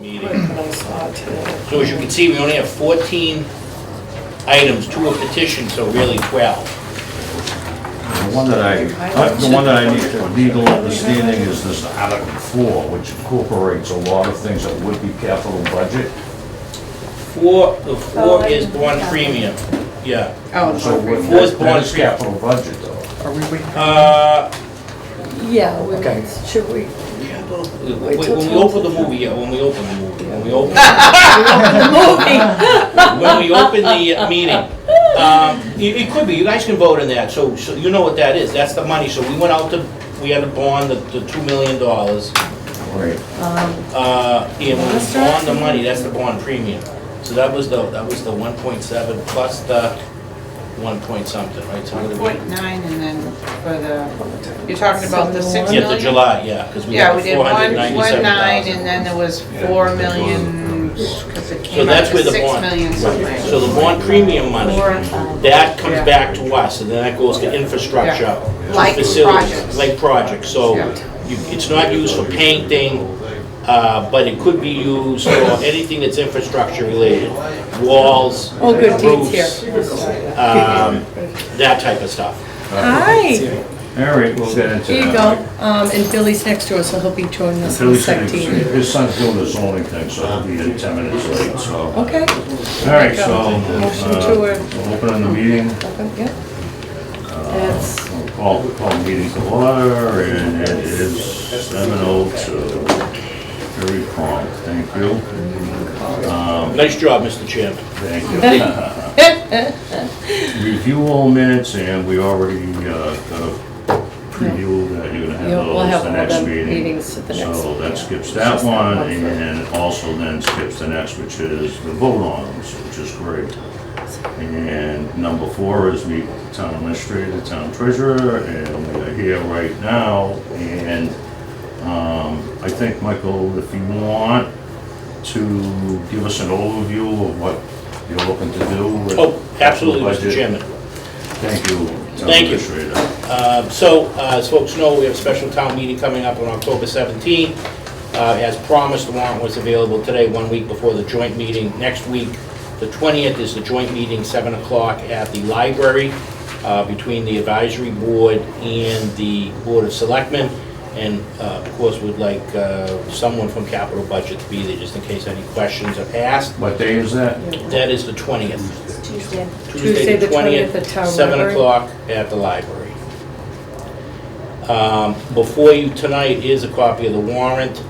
meeting. What I saw today. So as you can see, we only have 14 items, 2 are petitions, so really 12. The one that I need for legal understanding is this Article 4, which incorporates a lot of things that would be capital budget. The 4 is bond premium, yeah. Oh, So Four's bond that is premium. capital budget though. are we waiting? Yeah, Okay. should we? When we open the movie, when we open the meeting, it could be, you guys can vote on that, so you know what that is, that's the money, so we went out to, we had to bond the $2 million, Right. and when we bond the money, that's the bond premium. So that was the 1.7 plus the 1 point something, right? So what did we- 0.9 and then for the, you're talking about the 6 Yeah, million? Yeah, the July, yeah, because we Yeah, had we did 1.9 497,000. and then there was 4 million, because it So came that's out where to the 6 bond, million something. so the bond premium money, that comes Yeah. back to us, and then that goes to infrastructure, Yeah. to Like facilities, projects. like projects. So Yeah. it's not used for painting, but it could be used for anything that's infrastructure related, walls, Oh, good, Dean's here. roofs, that type of stuff. Hi, All right, we'll get into that. here you go. And Billy's next door, so he'll be joining us in a Philly said sec. his son's doing the zoning thing, so he'll be in 10 minutes late, so. Okay. All right, so, Motion to we'll open the meeting. Open, yeah. That's, We'll call the meeting to order, and it is 7:02. Very prompt, thank you. Nice job, Mr. Chairman. Thank you. Review all minutes, and we already got a preview that you're gonna have yeah, we'll have those the all next the meeting. meetings at the next. So that skips that one, and also then skips the next, which is the vote on them, which is great. And number 4 is meet with the town administrator, town treasurer, and we are here right now. And I think, Michael, if you want to give us an overview of what you're looking to do with Oh, absolutely, the Mr. budget. Chairman. Thank you, town Thank you. administrator. So, as folks know, we have a special town meeting coming up on October 17th. As promised, the warrant was available today, 1 week before the joint meeting. Next week, the 20th, is the joint meeting, 7 o'clock at the library, between the advisory board and the Board of Selectmen. And, of course, we'd like someone from capital budget to be there, just in case any questions are asked. What day is that? That is the 20th. Tuesday. Tuesday, the 20th, at Town 7 Library. o'clock at the library. Before you tonight is a copy of the warrant,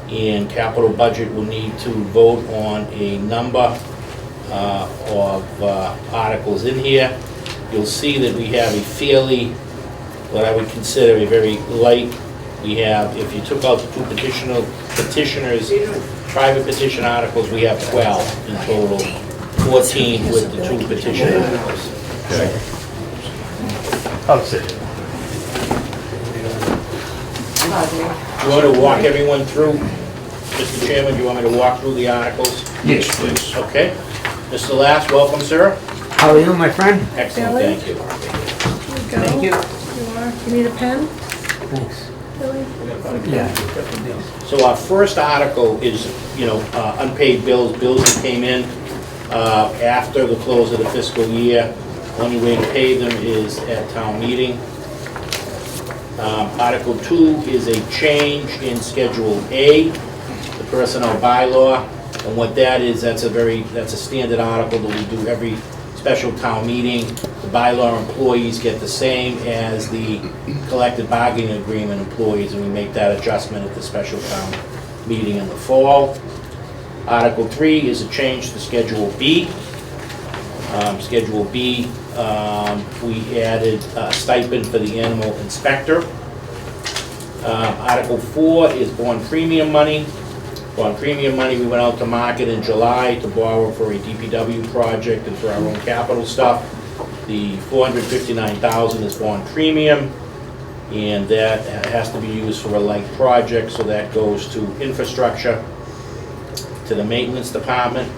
and capital budget will need to vote on a number of articles in here. You'll see that we have a fairly, what I would consider a very light, we have, if you took out the 2 petitioners, private petition articles, we have 12 in total, 14 with the 2 petition articles. Okay. I'll sit. Do you want to walk everyone through, Mr. Chairman, do you want me to walk through the articles? Yes, please. Okay. Mr. Last, welcome, sir. How are you, my friend? Excellent, Billy? thank you. Thank you. You need a pen, Thanks. Billy? Yeah. So our first article is, unpaid bills that came in after the close of the fiscal year. Only way to pay them is at town meeting. Article 2 is a change in Schedule A, the personnel bylaw. And what that is, that's a standard article that we do every special town meeting. The bylaw employees get the same as the collective bargaining agreement employees, and we make that adjustment at the special town meeting in the fall. Article 3 is a change to Schedule B. Schedule B, we added a stipend for the animal inspector. Article 4 is bond premium money. Bond premium money, we went out to market in July to borrow for a DPW project and for our own capital stuff. The $459,000 is bond premium, and that has to be used for a light project, so that goes to infrastructure, to the maintenance department.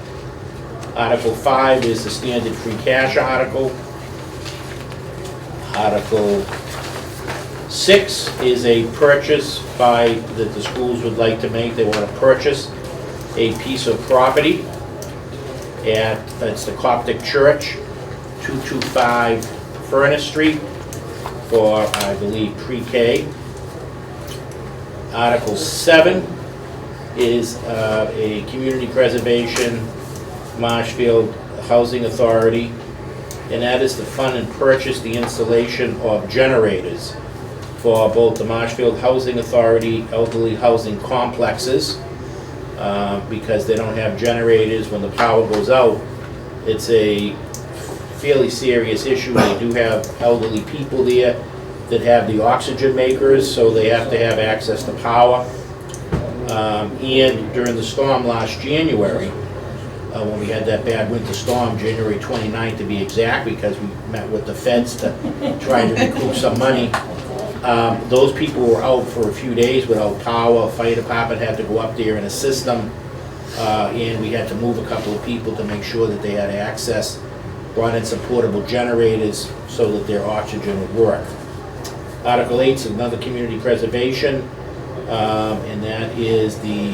Article 5 is the standard free cash article. Article 6 is a purchase that the schools would like to make. They want to purchase a piece of property it's the Coptic Church, 225 Furnace Street, for, I believe, pre-K. Article 7 is a community preservation, Marshfield Housing Authority, and that is to fund and purchase the installation of generators for both the Marshfield Housing Authority elderly housing complexes, because they don't have generators when the power goes out. It's a fairly serious issue. They do have elderly people there that have the oxygen makers, so they have to have access to power. And during the storm last January, when we had that bad winter storm, January 29th to be exact, because we met with the feds to try to recoup some money, those people were out for a few days without power. Fire department had to go up there and assist them, and we had to move a couple of people to make sure that they had access. Brought in some portable generators so that their oxygen would work. Article 8 is another community preservation, and that is the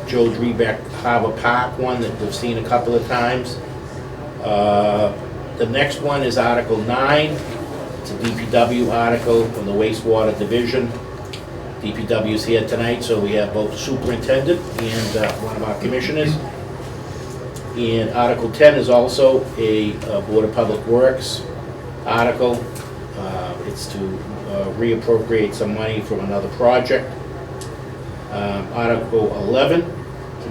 Joe Drebeck Harbor Park one that we've seen a couple of times. The next one is Article 9. It's a DPW article from the wastewater division. DPW is here tonight, so we have both the superintendent and one of our commissioners. And Article 10 is also a Board of Public Works article. It's to reappropriate some money from another project. Article 11,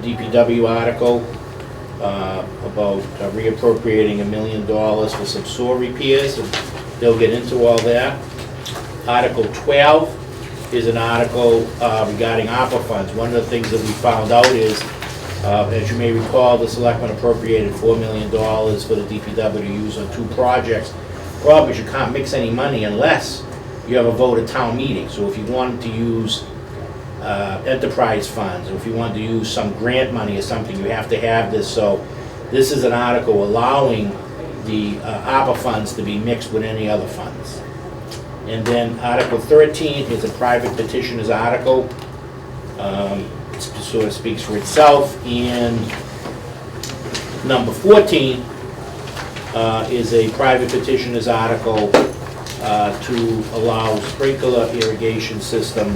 the DPW article about reappropriating $1 million for some sewer repairs, and they'll get into all that. Article 12 is an article regarding ARPA funds. One of the things that we found out is, as you may recall, the selectmen appropriated $4 million for the DPW to use on 2 projects. Problem is you can't mix any money unless you have a vote at town meeting. So if you wanted to use enterprise funds, or if you wanted to use some grant money or something, you have to have this. So this is an article allowing the ARPA funds to be mixed with any other funds. And then Article 13 is a private petitioner's article. It sort of speaks for itself. And number 14 is a private petitioner's article to allow sprinkler irrigation system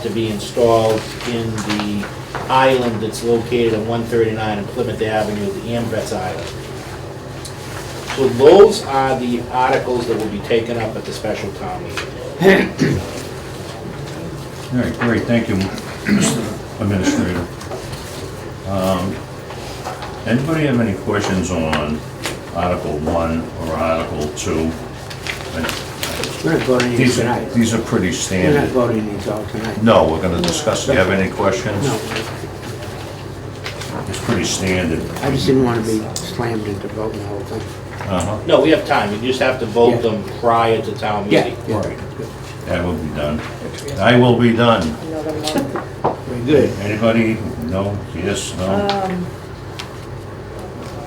to be installed in the island that's located on 139 and Plymouth Avenue, the Amvets Island. So those are the articles that will be taken up at the special town meeting. All right, great, thank you, Mr. Administrator. Anybody have any questions on Article 1 or Article 2? We're not voting these tonight. These are pretty We're not standard. voting these all tonight. No, we're gonna discuss, do you have any questions? No, It's pretty standard. I just didn't want to be slammed into voting the whole thing. Uh-huh, No, we have time. You just have to vote Yeah. them prior to town meeting. Yeah, Right. good. that will be done. I will be done. Another month. Very good. Anybody? No? Yes? No?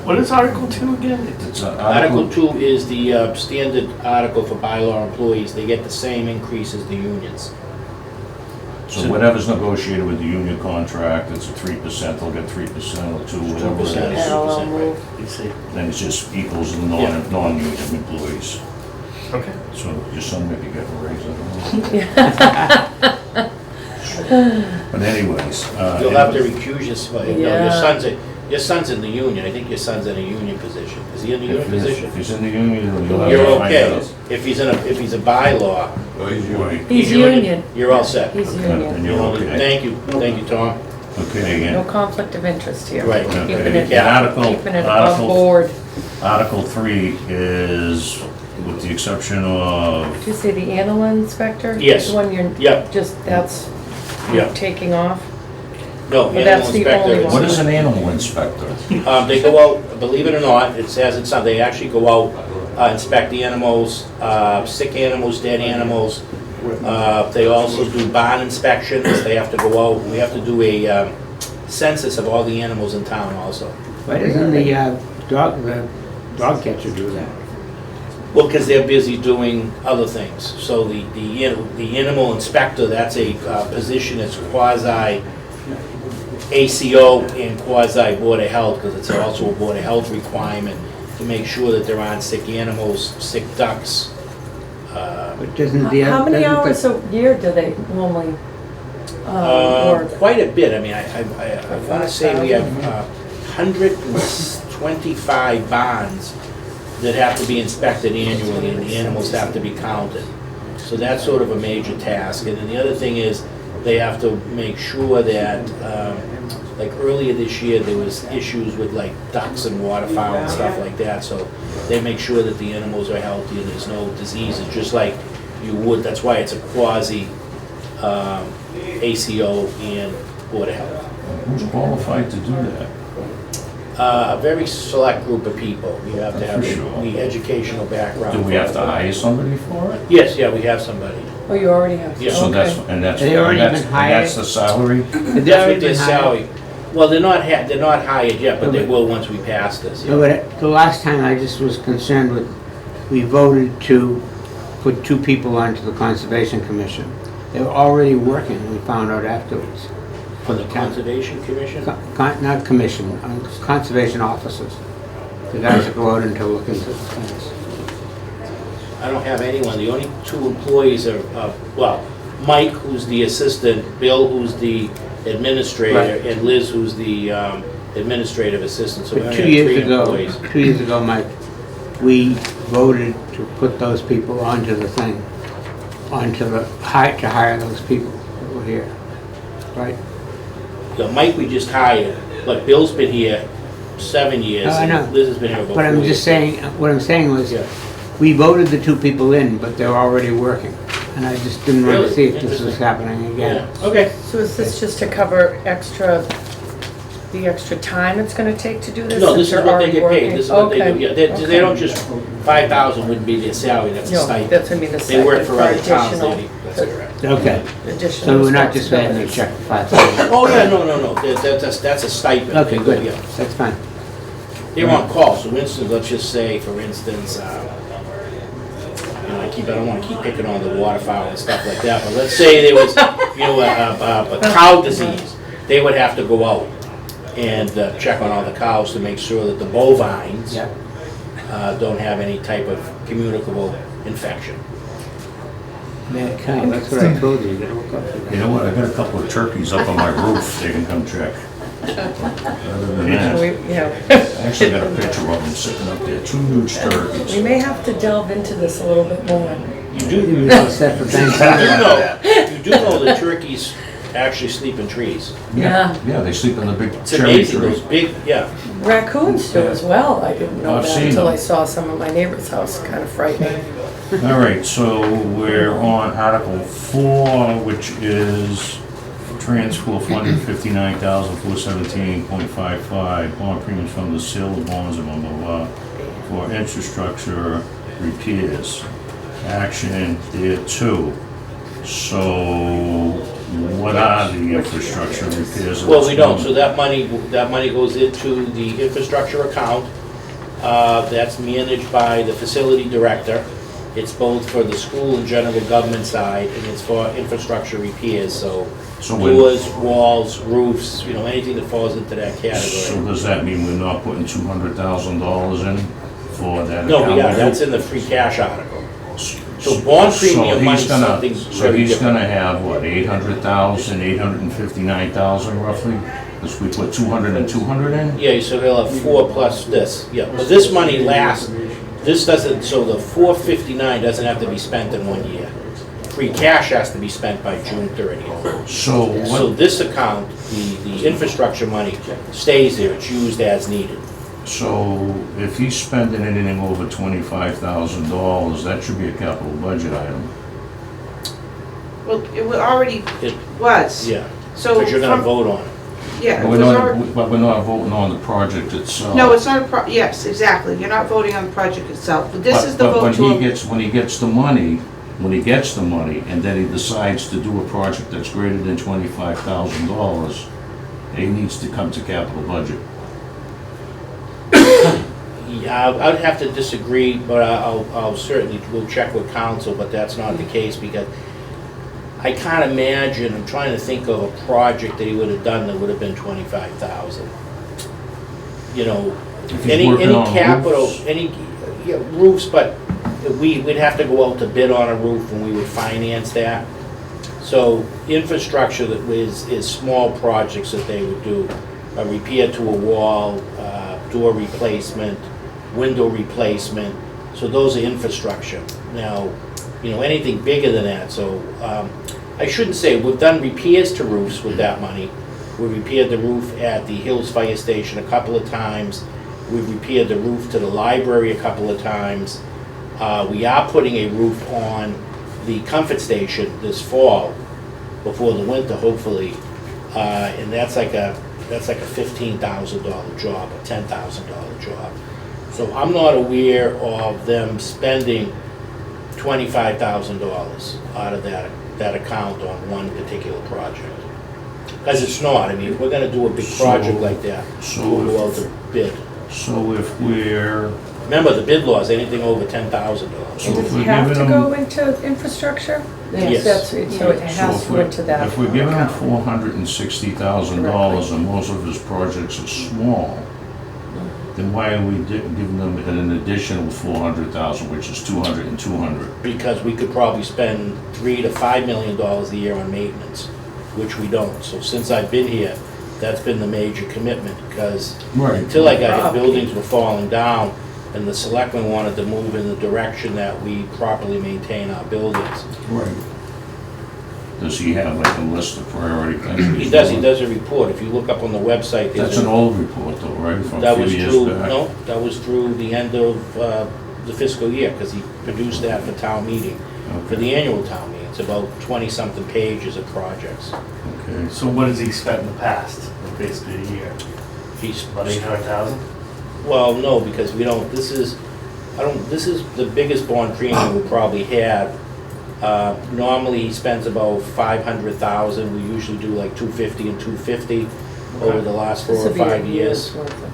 What is Article 2 again? It's Article 2 is the standard article for bylaw employees. They get the same increase as the unions. So whatever's negotiated with the union contract, it's a 3%, they'll get 3% or 2, whatever it 2%. is. Parallel move. You see. Then it just equals the Yeah. non-union employees. Okay. So your son maybe get a raise, I don't know. But anyways. You'll have to recuse yourself. No, Yeah. your son's in the union. I think your son's in a union position. Is he in the union position? If he's in the union, you'll have You're to find okay. out. If he's a bylaw, Right. He's union. you're all set. He's Then union. you're okay. Thank you, Tom. Okay, No again. conflict of interest here. Right. Keeping Okay. it, Yeah. keeping it above board. Article 3 is, with the exception of, Did you say the animal inspector? Yes. The one you're, Yep, just, that's yep. taking off? No, Well, animal that's the inspector. only is- what is an animal inspector? They go out, believe it or not, it says it's, they actually go out, inspect the animals, sick animals, dead animals. They also do barn inspections. They have to go out, we have to do a census of all the animals in town also. Why doesn't the dog catcher do that? Well, because they're busy doing other things. So the animal inspector, that's a position that's quasi ACO and quasi Board of Health, because it's also a Board of Health requirement to make sure that there aren't sick animals, sick ducks. But doesn't the... How many doesn't the- hours a year do they normally work? Quite a bit. I mean, I want to say we have 125 barns that have to be inspected annually, and the animals have to be counted. So that's sort of a major task. And then the other thing is, they have to make sure that, like earlier this year, there was issues with like ducks and waterfowl and stuff like that. So they make sure that the animals are healthy and there's no diseases, just like you would. That's why it's a quasi ACO and Board of Health. Who's qualified to do that? A very select group of people. You have to have For sure. the educational background. Do we have to hire somebody for it? Yes, yeah, we have somebody. Oh, you already have? Yeah. So that's, Okay. and that's, They already and that's, been and that's hired? the salary? They've That's already what their been hired. salary. Well, they're not hired yet, but they Okay. will once we pass this. No, but the last time I just was concerned with, we voted to put 2 people onto the Conservation Commission. They were already working, we found out afterwards. For the Conservation Commission? Not commission, conservation officers. The guys that go out and to look into things. I don't have anyone. The only 2 employees are, well, Mike, who's the assistant, Bill, who's the administrator, Right. and Liz, who's the administrative assistant. So we But only 2 have years 3 ago, employees. 2 years ago, Mike, we voted to put those people onto the thing, onto the, to hire those people that were here, right? Yeah, Mike we just hired, but Bill's been here 7 years. No, I know. and Liz has been here about 4 But I'm years. just saying, what I'm saying was, Yeah. we voted the 2 people in, but they're already working. And I just didn't want Really? to see if this was Interesting. happening again. Yeah, okay. So is this just to cover the extra time it's gonna take to do this? No, this since is they're what they already get paid, working? this is what they do, Okay. yeah, they Okay. don't just, 5,000 wouldn't be their salary, that's a No, stipend. that's, I mean, the They work stipend for other towns, additional- that's correct. Okay, additional so we're not just writing a responsibilities. check for 5,000. Oh, yeah, no, that's a stipend. Okay, good, Yeah. that's fine. They're on call, so instance, let's just say, for instance, you know, I don't wanna keep picking on the waterfowl and stuff like that, but let's say there was, you know, a cow disease, they would have to go out and check on all the cows to make sure that the bovines Yeah. don't have any type of communicable infection. Mad cow, that's what I told you, you gotta look up for You that. know what, I got a couple of turkeys up on my roof, they can come check. Other than that, I actually got a picture of them sitting up there, 2 huge We turkeys. may have to delve into this a little bit more. You do, He was all set for Thanksgiving. you do know that turkeys actually sleep in trees. Yeah. Yeah, they sleep in the big It's cherry amazing, tree. those big, yeah. Raccoons do as well. I didn't know I've that seen until them. I saw some at my neighbor's house. Kind of frightening. All right, so we're on Article 4, which is transfer funding 59,417.55, bond premiums from the sale of bonds and blah, blah, blah, for infrastructure repairs. Action there too. So what are the infrastructure repairs? Well, we don't, so that money goes into the infrastructure account. That's managed by the facility director. It's both for the school and general government side, and it's for infrastructure repairs, so So when- doors, walls, roofs, you know, anything that falls into that So category. does that mean we're not putting $200,000 in for that? No, we are, account? that's in the free cash article. So bond premium money is something So very he's different. gonna have, what, 800,000, 859,000 roughly? Because we put 200 and 200 in? Yeah, so he'll have 4 plus this, yeah, but this money lasts, this doesn't, so the 459 doesn't have to be spent in 1 year. Free cash has to be spent by June 30th. So So what, this account, the infrastructure money stays there, it's used as needed. so if he's spending anything over $25,000, that should be a capital budget item. Well, it already It- was. Yeah, So but you're gonna from, vote on it. yeah, But it we're was not, already, but we're not voting on the project itself. no, it's not a yes, exactly. You're not voting on the project itself, but this But- is the but vote when to. when he gets the money, and then he decides to do a project that's greater than $25,000, he needs to come to capital budget. Yeah, I'd have to disagree, but I'll certainly, we'll check with council, but that's not the case, because I can't imagine, I'm trying to think of a project that he would have done that would have been 25,000. You know, If he's any working on capital, roofs. yeah, roofs, but we'd have to go out to bid on a roof and we would finance that. So infrastructure that is small projects that they would do, a repair to a wall, door replacement, window replacement. So those are infrastructure. Now, you know, anything bigger than that, so I shouldn't say, we've done repairs to roofs with that money. We repaired the roof at the Hills Fire Station a couple of times. We've repaired the roof to the library a couple of times. We are putting a roof on the Comfort Station this fall, before the winter, hopefully. And that's like a $15,000 job, a $10,000 job. So I'm not aware of them spending $25,000 out of that account on one particular project. Because it's not, I mean, if we're gonna do a big project like that, we'll go out to bid. So if we're, Remember, the bid law is anything over $10,000. So Does if it we're have to giving go them- into infrastructure? Yes. That's it, so it has to go into that. if we're giving him account. $460,000 and most of his projects are small, then why are we giving them an additional 400,000, which is 200 and 200? Because we could probably spend $3 to $5 million a year on maintenance, which we don't. So since I've been here, that's been the major commitment, because Right. until I got here, buildings were falling down, and the selectmen wanted to move in the direction that we properly maintain our buildings. Right. Does he have like a list of priority things? He does a report. If you look up on the website, there's That's an old report though, right, from a that few was years through, back? no, that was through the end of the fiscal year, because he produced that for town meeting, for Okay. the annual town meeting. It's about 20-something pages of projects. Okay. So what has he spent in the past, in basically a year? He's, About 800,000? well, no, because we don't, this is the biggest bond premium we probably have. Normally, he spends about 500,000, we usually do like 250 and 250 over the last 4 This or would be a 5 years. year's worth of-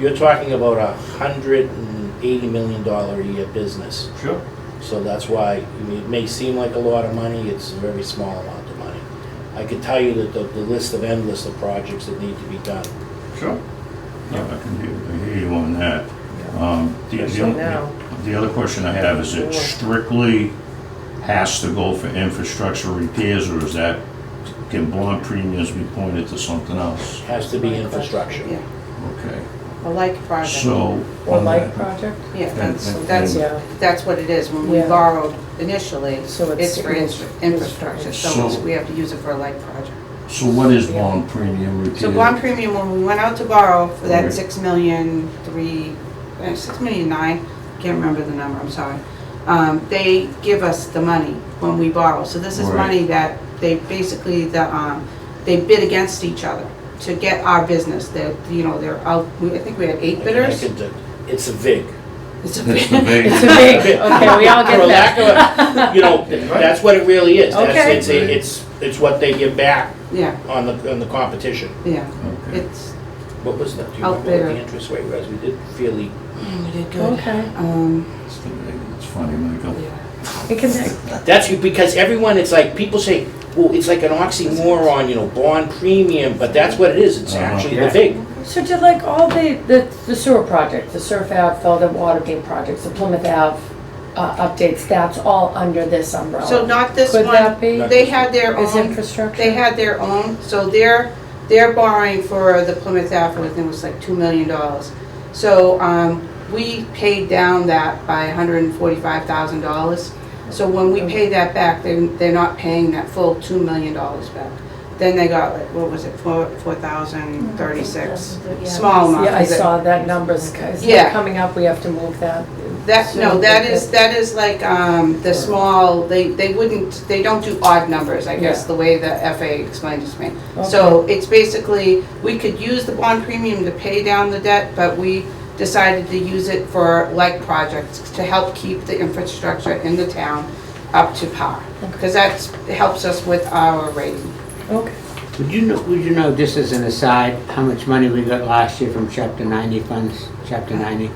You're talking about $180 million a year business. Sure. So that's why, I mean, it may seem like a lot of money, it's a very small amount of money. I could tell you that the list of endless of projects that need to be done. Sure. Yeah, I hear you on that. Especially now. The other question I have, is it strictly has to go for infrastructure repairs, or is that, can bond premiums be pointed to something else? Has to be infrastructure. Yeah, Okay, a like project. so. Or on like that- project? Yeah, and- Yeah. that's what it is. When we Yeah. borrowed initially, So it's it's for infrastructure, so So- we have to use it for a like project. So what is bond premium repairs? So bond premium, when we went out to borrow for that Right. 6,9, can't remember the number, I'm sorry. They give us the money when we borrow. So this is Right. money that they basically, they bid against each other to get our business. They're out, I think we had 8 bidders. It's a VIG. It's a It's bid. the big. It's a big, okay, we all For get lack that. of that's what it really is. Okay. It's what they give back Yeah, on the competition. yeah. Okay. It's, What was that? Do you remember what Outbidder. the interest rate was? We did fairly, we did good. Okay. It's funny, Michael. Yeah. It can, that's because everyone, it's like, people say, well, it's like an oxymoron, bond premium, but that's what it is. It's actually the VIG. so did like all the sewer project, the Surf Ave, Felden Watergate projects, the Plymouth Ave updates, that's all under this umbrella? So not this Could one. that be? They had their Is own. infrastructure? They had their own, so they're borrowing for the Plymouth Ave, I think it was like $2 million. So, we paid down that by $145,000. So when we pay that back, they're not paying that full $2 million back. Then they got, like, what was it, 4,036, small amount. Yeah, I saw that numbers, guys, Yeah. coming up, we have to move that. That is like, the small, they don't do odd numbers, I guess, Yeah. the way the FA explained it to me. So it's basically, we could use the bond premium to pay down the debt, but we decided to use it for like projects to help keep the infrastructure in the town up to par. Because that helps us with our rating. Okay. Would you know, just as an aside, how much money we got last year from Chapter 90 funds, Chapter 90?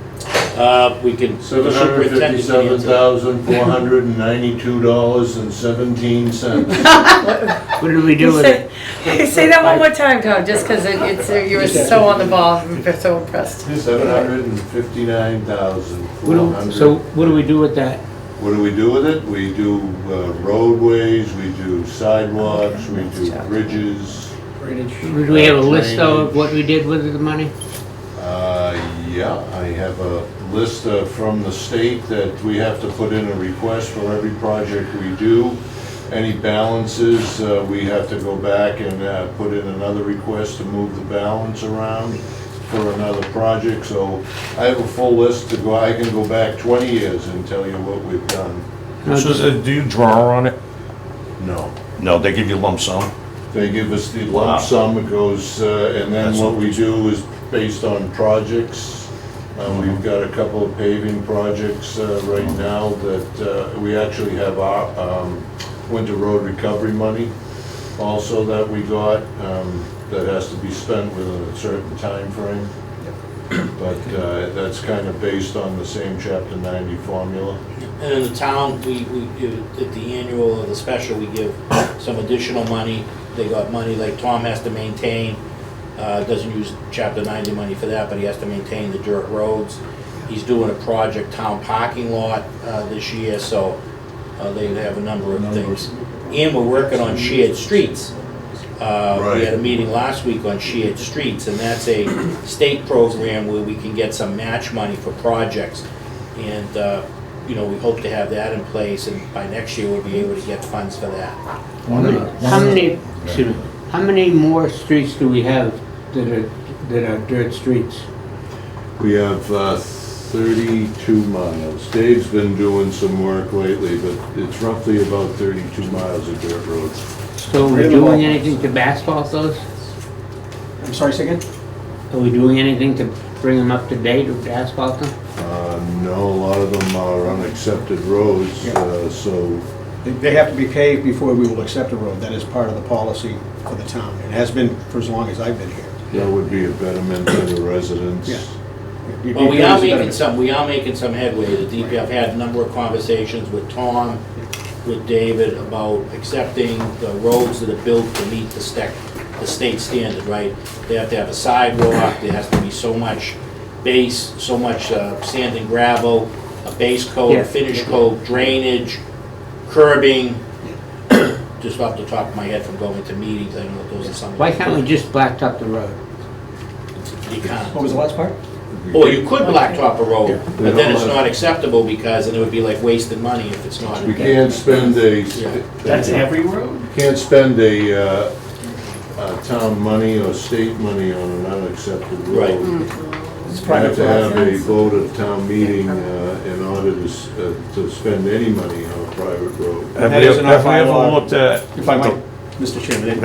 We can, the superintendent can answer. $757,492.17. What did we do with it? Say that one more time, Tom, just because you were so on the ball, I'm so impressed. $759,400. So what do we do with that? What do we do with it? We do roadways, we do sidewalks, we do bridges. Do we have a list of what we did with the money? Yeah, I have a list from the state that we have to put in a request for every project we do. Any balances, we have to go back and put in another request to move the balance around for another project. So I have a full list to go. I can go back 20 years and tell you what we've done. So do you draw on it? No. No, they give you lump sum? They give us the Wow. lump sum, it goes, and then That's what we do is based on projects. We've got a couple of paving projects right now that we actually have our winter road recovery money also that we got that has to be spent within a certain time frame. But that's kind of based on the same Chapter 90 formula. And in the town, we at the annual or the special, we give some additional money. They got money like Tom has to maintain, doesn't use Chapter 90 money for that, but he has to maintain the dirt roads. He's doing a project, town parking lot, this year, so they have a number of things. And we're working on shared streets. We had a meeting last week on shared streets, and that's a state program where we can get some match money for projects. And, you know, we hope to have that in place, and by next year, we'll be able to get funds for that. How many more streets do we have that are dirt streets? We have 32 miles. Dave's been doing some work lately, but it's roughly about 32 miles of dirt roads. So are we doing anything to asphalt those? I'm sorry, say again? Are we doing anything to bring them up to date or to asphalt them? No, a lot of them are unaccepted roads, so They have to be paved before we will accept a road. That is part of the policy for the town. It has been for as long as I've been here. that would be a betterment to the residents. Yeah. Well, we are making some headway. The DP, I've had a number of conversations with Tom, with David about accepting the roads that are built to meet the state standard, right? They have to have a sidewalk, there has to be so much base, so much sand and gravel, a base coat, a finish coat, drainage, curbing. Just off the top of my head from going to meetings, I know those are some. Why can't we just blacktop the road? You can't. What was the last part? Or you could blacktop a road, but then it's not acceptable because then it would be like wasted money if it's not. We can't spend That's every road? can't spend a town money or state money on an unaccepted Right. road. It's You have private to have property. a vote of town meeting in order to spend any money on a private road. Have That we is in our have we ever bylaw. looked at? If I might, Mr. Chairman,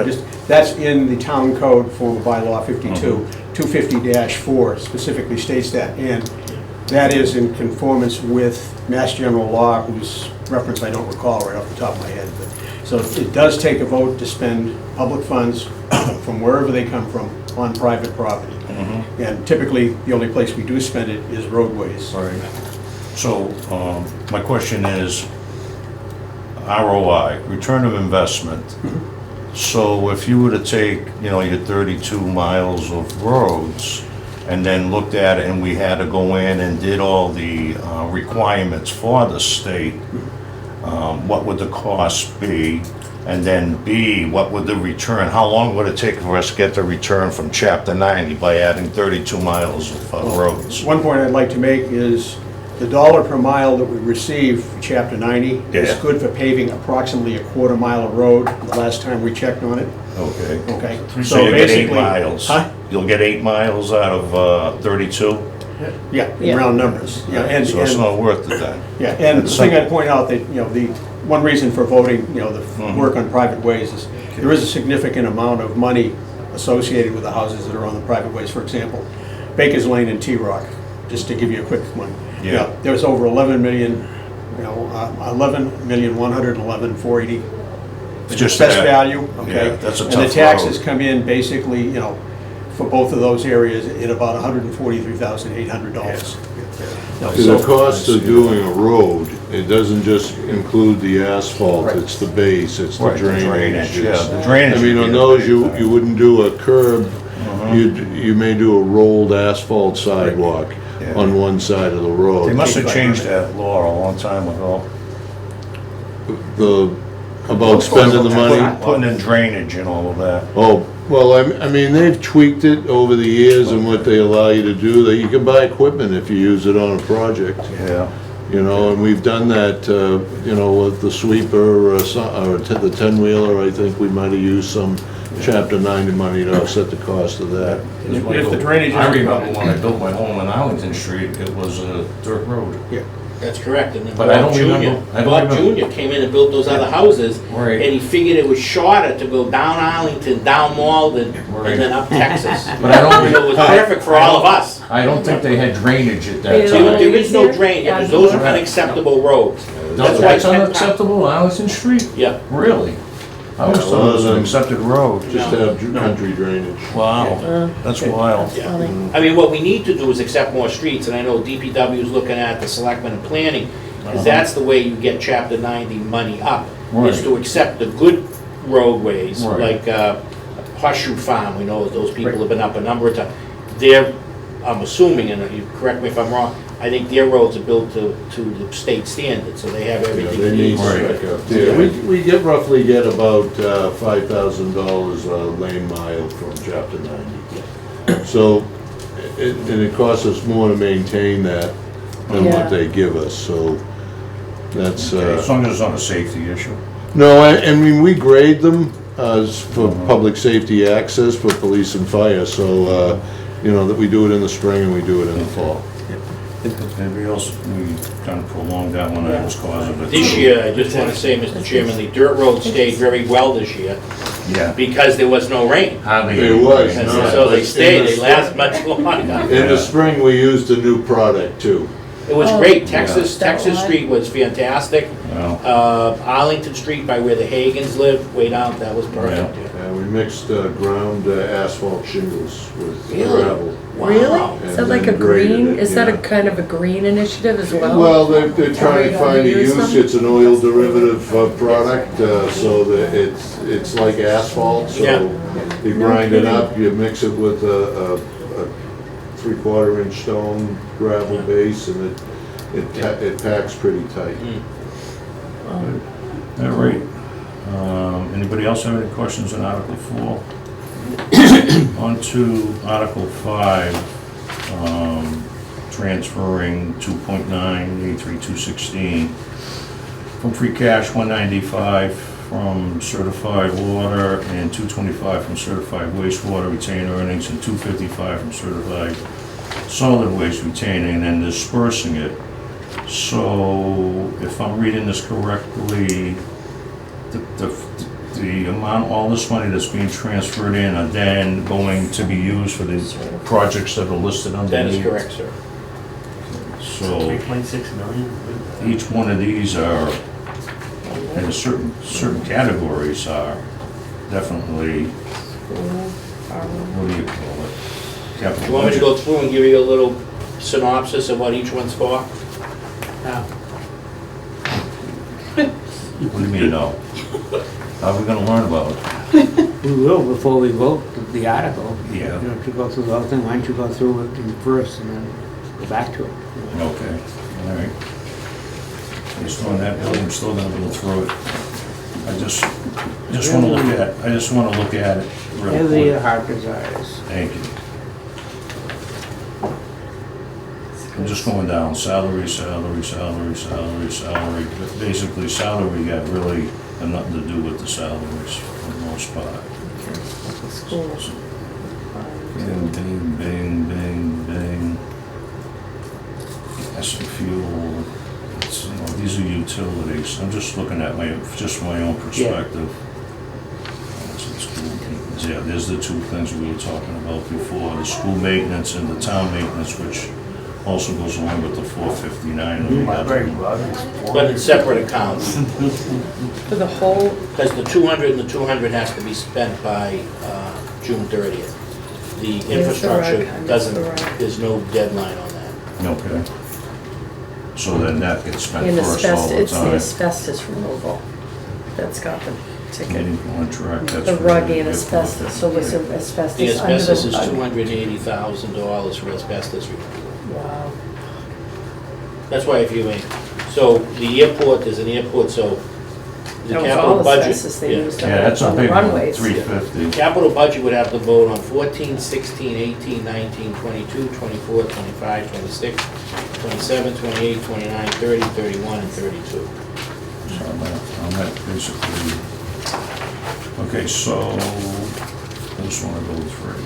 that's in the town code form of bylaw 52. 250-4 specifically states that, and that is in conformance with Mass General Law, whose reference I don't recall right off the top of my head. But so it does take a vote to spend public funds from wherever they come from on private property. And typically, the only place we do spend it is roadways. Right. So, my question is, ROI, return of investment. So if you were to take, you know, your 32 miles of roads and then looked at it and we had to go in and did all the requirements for the state, what would the cost be? And then B, what would the return, how long would it take for us to get the return from Chapter 90 by adding 32 miles of roads? One point I'd like to make is the dollar per mile that we receive for Chapter 90 is Yeah. good for paving approximately a quarter mile of road, the last time we checked on it, Okay. okay? So you get 8 basically- miles. Huh? You'll get 8 miles out of 32? Yeah, in round numbers. Yeah, and, So it's not worth it then? yeah, and the It's thing simple. I'd point out that, you know, the one reason for voting, you know, the work on private ways is there is a significant amount of money associated with the houses that are on the private ways. For example, Baker's Lane and T-Rock, just to give you a quick one. Yeah. There's over 11 million, you know, 11,111,480. Just Best that. value, okay? Yeah, that's a And the tough taxes road. come in basically, you know, for both of those areas at about $143,800. The cost of doing a road, it doesn't just include the asphalt, Right. it's the base, it's the Right, the drainage. yeah, it's- the drainage. I mean, would on be a those, big you impact. wouldn't do a curb, Uh-huh. you may do a rolled asphalt sidewalk Yeah. on one side of the They road. must have changed that law a long time ago. About spending the money. Putting in drainage and all of that. Oh, well, I mean, they've tweaked it over the years and what they allow you to do, that you can buy equipment if you use it on a project. Yeah. You know, and we've done that, you know, with the sweeper, or the 10-wheeler, I think we might have used some Chapter 90 money to offset the cost of that. If the drainage I isn't remember covered. when I built my home on Arlington Street, it was a dirt road. That's correct, and then But I Bob don't remember- Junior, I don't Bob remember. Junior came in and built those other houses, Right. and he figured it was shorter to go down Arlington, down Malden, Right. and then up Texas. But I don't, You know, it was perfect for all of us. I don't think they had drainage at that Yeah. There time. there is no drainage, those are unacceptable roads. That's why That's PennDOT unacceptable, Arlington Street? Yeah. Really? I always thought it was an accepted road. Just to have country drainage. Wow, that's wild. Yeah. I mean, what we need to do is accept more streets, and I know DPW is looking at the selectmen and planning, because that's the way you get Chapter 90 money up, is Right. to accept the good roadways, Right. like Horseshoe Farm, we know that those people have been up a number of times. They're, I'm assuming, and you correct me if I'm wrong, I think their roads are built to the state standard, so they have Yeah, everything they they need need. backup. Yeah, we roughly get about $5,000 lane mile from Chapter 90. So, and it costs us more to maintain that than Yeah. what they give us, so that's, As long as it's not a safety issue. no, I mean, we grade them for public safety access for police and fire, so, you know, that we do it in the spring and we do it in the fall. Maybe else, we kind of prolonged that one, I was causing it. This year, I just want to say, Mr. Chairman, the dirt road stayed very well this year, Yeah. because there was no rain. Hardly It any was, rain. no. So they but stayed, in the they last much longer. In the spring, we used a new product too. It was Oh. great, Texas Yeah. Street was fantastic. Well, Arlington Street by where the Hagans live, way down, that was perfect. yeah. We mixed ground asphalt shingles with Really? gravel. Really? Wow. Is that like a And then graded green, it, is that a yeah. kind of a green initiative as well? Well, they're trying to find a Use use, them? it's an oil derivative product, so that it's like asphalt, Yeah. so you grind it up, you mix it with a 3/4 inch stone gravel base, and it packs pretty tight. all right. Anybody else have any questions on Article 4? On to Article 5, transferring 2.983,216 from free cash 195 from certified water and 225 from certified wastewater retained earnings and 255 from certified solid waste retaining and then dispersing it. So if I'm reading this correctly, the amount, all this money that's being transferred in are then going to be used for the projects that are listed underneath? That is correct, sir. So 3.6 million? each one of these are, in a certain categories are definitely, what do you call it? Capital You want me to budget. go through and give you a little synopsis of what each one's for? What do you mean, no? How are we gonna learn about it? We will before we vote the article. Yeah. You know, to go through the whole thing, why don't you go through it first and then go back to it? Okay, all right. Based on that, Bill, I'm still gonna go through it. I just wanna look at it real Whatever quick. your heart desires. Thank you. I'm just going down, salary. Basically, salary got really nothing to do with the salaries for the most part. Schools. Bing, bing. Gas and fuel, it's, you know, these are utilities. I'm just looking at my own perspective. Yeah, there's the two things we were talking about before, the school maintenance and the town maintenance, which also goes along with the 459. that we got. But in separate accounts, For the whole, because the 200 and the 200 has to be spent by June 30th. The infrastructure rec, I missed doesn't, the rec. there's no deadline on that. Okay. So then that gets spent In first all asbestos, the it's the time. asbestos removal that's got the ticket. Any contract, that's. The really rug and good. asbestos, so was there asbestos The under the asbestos is rug? $280,000 for asbestos removal. Wow. That's why if you, so the airport, there's an airport, so the That was capital all budget. asbestos they yeah. used Yeah, that's a on the big one, runways. 350. Capital budget would have to vote on 14, 16, 18, 19, 22, 24, 25, 26, 27, 28, 29, 30, 31, and 32. So I'm at basically, okay, so I just wanna go through.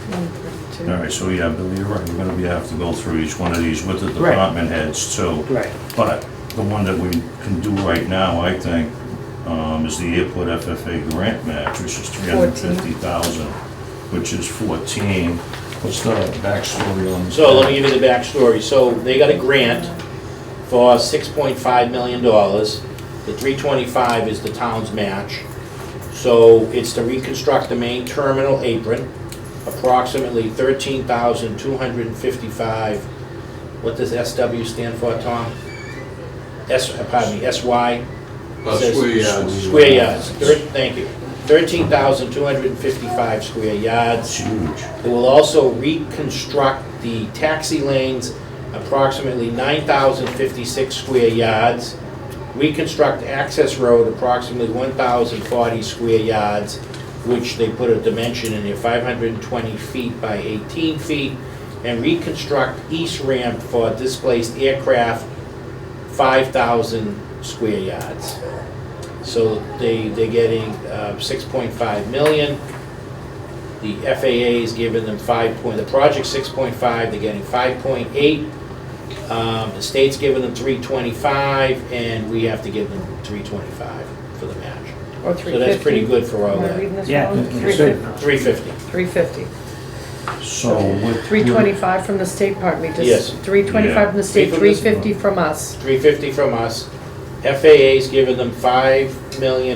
132. All right, so yeah, Bill, you're right, we're gonna have to go through each one of these with the Right. department heads too. Right. But the one that we can do right now, I think, is the airport FFA grant match, which is 350,000, which is 14. What's the backstory on this? So let me give you the backstory. So they got a grant for $6.5 million. The 325 is the town's match. So it's to reconstruct the main terminal apron, approximately 13,255. What does SW stand for, Tom? SY? Says Square yards. Square yards. Thank you. 13,255 square yards. It's huge. It will also reconstruct the taxi lanes, approximately 9,056 square yards. Reconstruct access road, approximately 1,040 square yards, which they put a dimension in there, 520 feet by 18 feet. And reconstruct east ramp for displaced aircraft, 5,000 square yards. So they're getting 6.5 million. The FAA is giving them the project's 6.5, they're getting 5.8. The state's giving them 325, and we have to give them 325 for the match. Or So that's pretty 350? good for all Am I that. reading this Yeah, wrong? it's 350. 350. 350. So with. 325 from the state, pardon me, Yes. just 325 from the state, 350 from us. 350 from us. FAA's giving them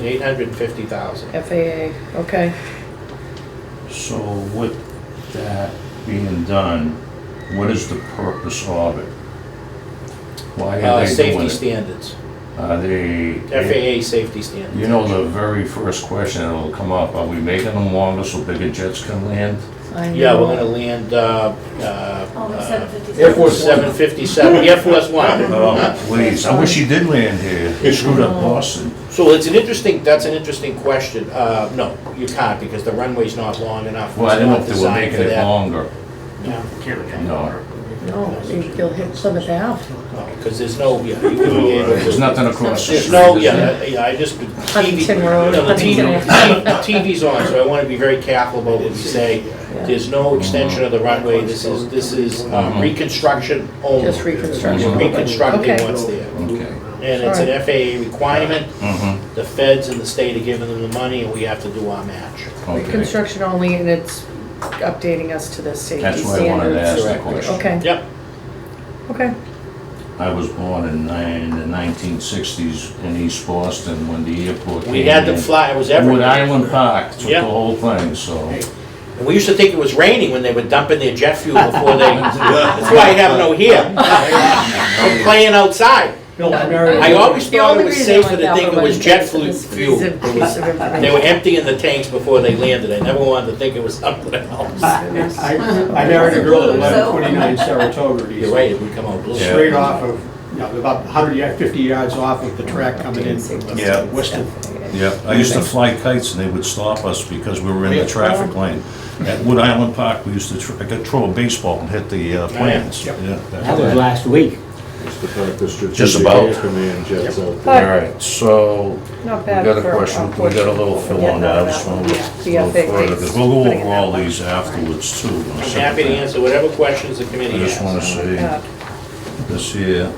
5,850,000. FAA, okay. So with that being done, what is the purpose of it? Why are they doing Safety it? standards. Are they? FAA safety standards. You know, the very first question that will come up, are we making them longer so bigger jets can land? I Yeah, know. we're gonna land, Air Force One. 757, Air Force One. Oh, please, I wish he did land here. He screwed up Boston. So that's an interesting question. No, you can't, because the runway's not long enough. Well, I It's don't know not if they were designed making for it that. longer. No. No, you'll hit Plymouth Ave. Because there's no, yeah, you wouldn't be able There's to. nothing across the There's street. no, is there? yeah, I just, TV, Huntington Road, no, the Huntington TV's on, so I want to be very careful about what we say. There's no extension of the runway, this is reconstruction only. Just reconstruction. Reconstructing Okay. what's there. Okay. And it's an FAA requirement, Mhm. the feds and the state are giving them the money, and we have to do our match. Okay. Reconstruction only, and it's updating us to the safety That's standards. why I wanted to ask the Correct. question. Okay, Yep, okay. I was born in the 1960s in East Boston when the airport came we had them in. fly, it was Wood everything. Island Park took the Yeah. whole thing, so. And we used to think it was raining when they were dumping their jet fuel before they, that's why I have no here. From playing outside. Bill, I married. I always The thought only it was reason I safer went to down think for it was one jet thing is fuel. this piece of information. They were emptying the tanks before they landed. I never wanted to think it was something else. I married a girl at 1129 Saratoga. You're right, it would come out blue. Yeah. Straight off of, about 50 yards off of the track coming in from Yeah. Worcester. Yeah, I used to fly kites and they would stop us because we were in the traffic lane. At Wood Island Park, we used to, I could throw a baseball and hit the planes. Yep. Yeah, That was last week. It's the fact that Just strategic about. air command jets out All there. right, so Not we bad got a for question, we got a little fill on that, I just want to Yeah, go the further, FAA. because we'll go Putting it over all that way. these afterwards too. I'm happy to answer whatever questions the I committee just want to has. see Yeah. this here.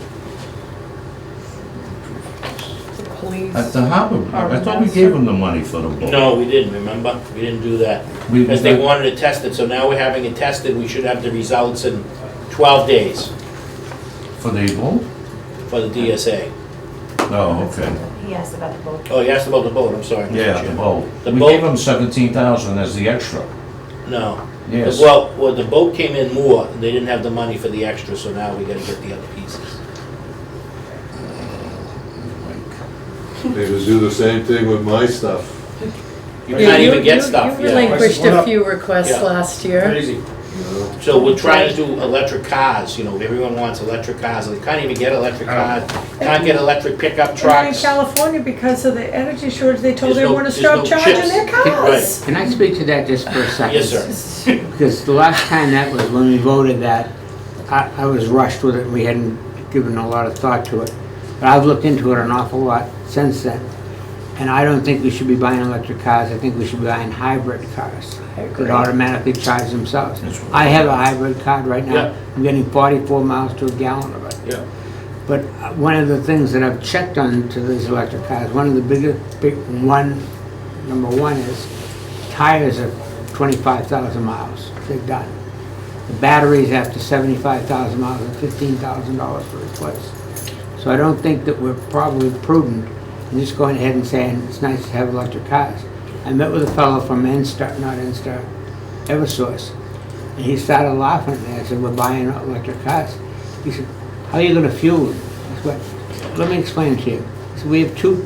The police. At the harbor, I thought we gave them the money for the boat. No, we didn't, remember? We didn't do that. We- Because they wanted it tested, so now we're having it tested. We should have the results in 12 days For the boat? for the DSA. Oh, okay. He asked about the boat. Oh, you asked about the boat, I'm sorry. Mr. Yeah, the Chairman. boat. The We boat- gave them 17,000 as the extra. No. Yes. Well, the boat came in more, and they didn't have the money for the extra, so now we gotta get the other pieces. They just do the same thing with my stuff. You can't even get stuff, You yeah. relinquished Prices went a up. few requests Yeah. last year. Crazy. You know? So we're trying to do electric cars, you know, everyone wants electric cars, they can't even get electric cars, can't get electric pickup And in trucks. California, because of the energy shortage, they told There's no- everyone to there's stop no charging chips. their cars. Can I speak to that just for a second? Yes, sir. Because the last time that was when we voted that, I was rushed with it and we hadn't given a lot of thought to it. But I've looked into it an awful lot since then. And I don't think we should be buying electric cars, I think we should be buying hybrid cars that automatically charge themselves. That's what- I have a hybrid car right Yeah. now, I'm getting 44 miles to a gallon of it. Yeah. But one of the things that I've checked on to these electric cars, one of the number one is tires are 25,000 miles, they're done. The batteries after 75,000 miles are $15,000 to replace. So I don't think that we're probably prudent in just going ahead and saying it's nice to have electric cars. I met with a fellow from Eversource, and he started laughing at me. I said, we're buying electric cars. He said, how are you gonna fuel them? I said, "Well, let me explain it to you. He said, we have two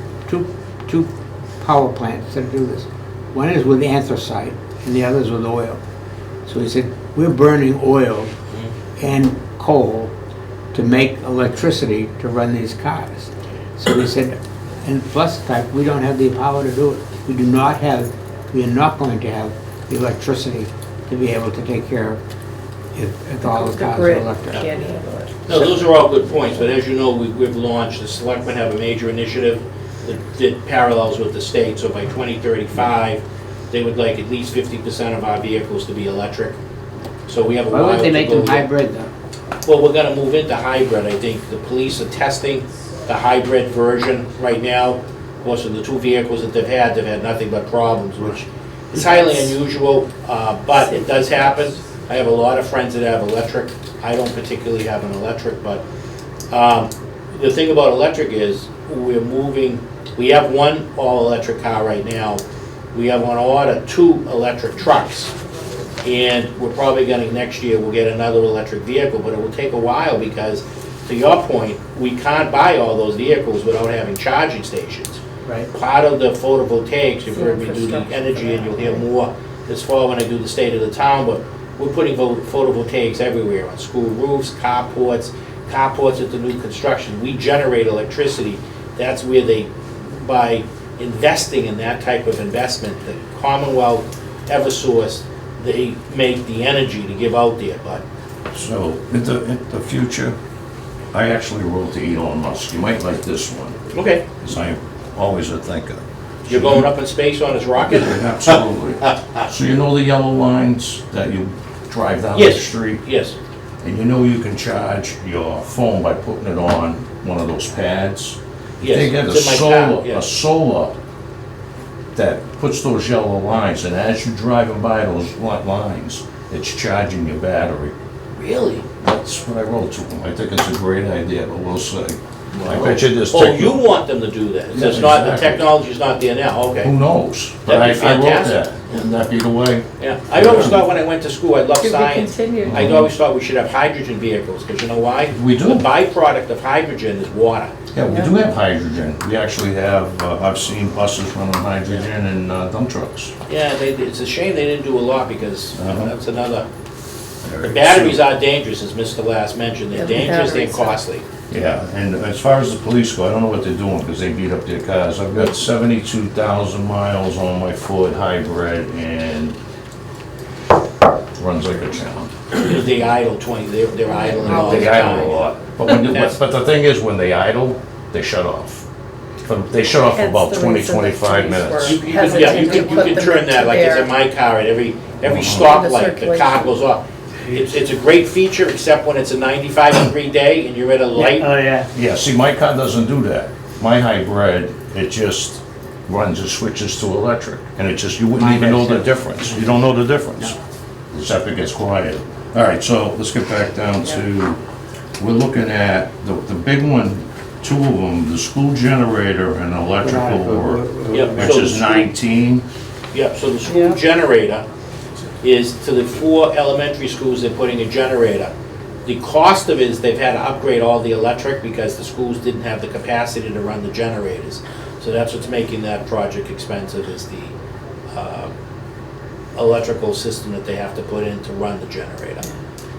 power plants that do this. One is with anthracite and the other is with oil. So he said, we're burning oil and coal to make electricity to run these cars. So he said, and plus the fact, we don't have the power to do it. We are not going to have the electricity to be able to take care of if all the The cars are grid electric. can't handle it. No, those are all good points, but as you know, we've launched, the selectmen have a major initiative that parallels with the state, so by 2035, they would like at least 50% of our vehicles to be electric. So we have a Why while to wouldn't they make go them yet. hybrid though? Well, we're gonna move into hybrid, I think. The police are testing the hybrid version right now. Of course, of the two vehicles that they've had nothing but problems, which is highly unusual, but it does happen. I have a lot of friends that have electric. I don't particularly have an electric, but the thing about electric is we have one all-electric car right now. We have on order 2 electric trucks. And we're probably gonna, next year, we'll get another electric vehicle, but it will take a while because, to your point, we can't buy all those vehicles without having charging stations. Right. Part of the photovoltaics, you've heard me do the energy, and you'll hear more this fall when I do the state of the town, but we're putting photovoltaics everywhere, on school roofs, carports at the new construction. We generate electricity. That's where by investing in that type of investment, the Commonwealth, Eversource, they make the energy to give out there, but So, in the future, I actually wrote to Elon Musk. You might like this one, okay. because I'm always a thinker. You're going up in space on his rocket? Absolutely. So you know the yellow lines that you drive down the Yes. street? Yes. And you know you can charge your phone by putting it on one of those pads? Yes, They get it's in my car, yeah. a solar that puts those yellow lines, and as you're driving by those lines, it's charging your battery. Really? That's what I wrote to them. I think it's a great idea, but we'll see. I bet you this. Oh, you want them to do that? It's Yes, not, the exactly. technology's not there now, Who okay. knows? But That'd be I wrote fantastic. that. Wouldn't that be the way? Yeah, I always thought when I went to school, I loved Could be science. continued. I always thought we should have hydrogen vehicles, because you know why? We do. The byproduct of hydrogen is water. Yeah, we do have hydrogen. We actually have, I've seen buses running hydrogen and dump trucks. Yeah, it's a shame they didn't do a lot, because that's another, the Very batteries are dangerous, as Mr. Last mentioned. They're Yeah, the dangerous, they're batteries are- costly. Yeah, and as far as the police go, I don't know what they're doing because they beat up their cars. I've got 72,000 miles on my Ford hybrid and runs like a charm. Because they idle they're idling all the They time. idle a lot. But the thing is, when they idle, they shut off. They shut off for Hence about the 20, reason that 25 trees minutes. You can, yeah, you can turn that, like it's in my car, at every stoplight, the car goes off. It's a great feature, except when it's a 95-degree day and you're at a light. Oh, yeah. Yeah, see, my car doesn't do that. My hybrid, it just runs and switches to electric. And it just, you wouldn't Mine even know does the too. difference. You don't know the difference. Except it gets quiet. All right, so let's get back down to, we're looking at the big one, 2 of them, the school generator and electrical work, Yep, which so is the 19. Yep, so the school generator, is to the 4 elementary schools, they're putting a generator. The cost of it is they've had to upgrade all the electric because the schools didn't have the capacity to run the generators. So that's what's making that project expensive, is the electrical system that they have to put in to run the generator.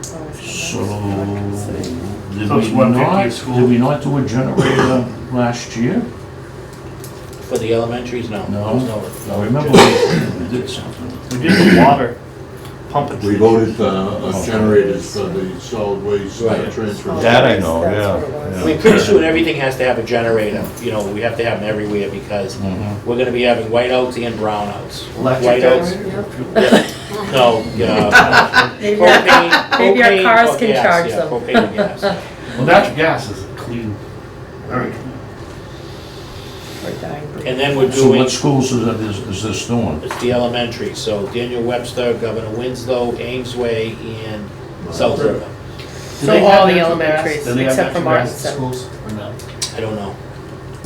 So, did So it's we 150 not, a school? did we not do a generator last year? For the elementaries, no. No. There's I remember we did something. We did the water pumping. We voted on generators for the solid waste Right. transfer. That I know, That's yeah, what it was. I mean, pretty soon, everything has to have a generator. You know, we have to have them everywhere because Mhm. we're gonna be having whiteouts and brownouts. Electric Whiteouts, generator? no, Maybe our- propane, maybe our propane cars or can gas, charge yeah, them. propane and gas. Well, natural gas is clean, very clean. We're dying breed. And then we're So doing, what schools is this doing? it's the elementary, so Daniel Webster, Governor Winslow, Amesway, and South River. Do So they all have the natural elementaries, gas? Do they have except for natural gas at Martinson. schools or no? I don't know.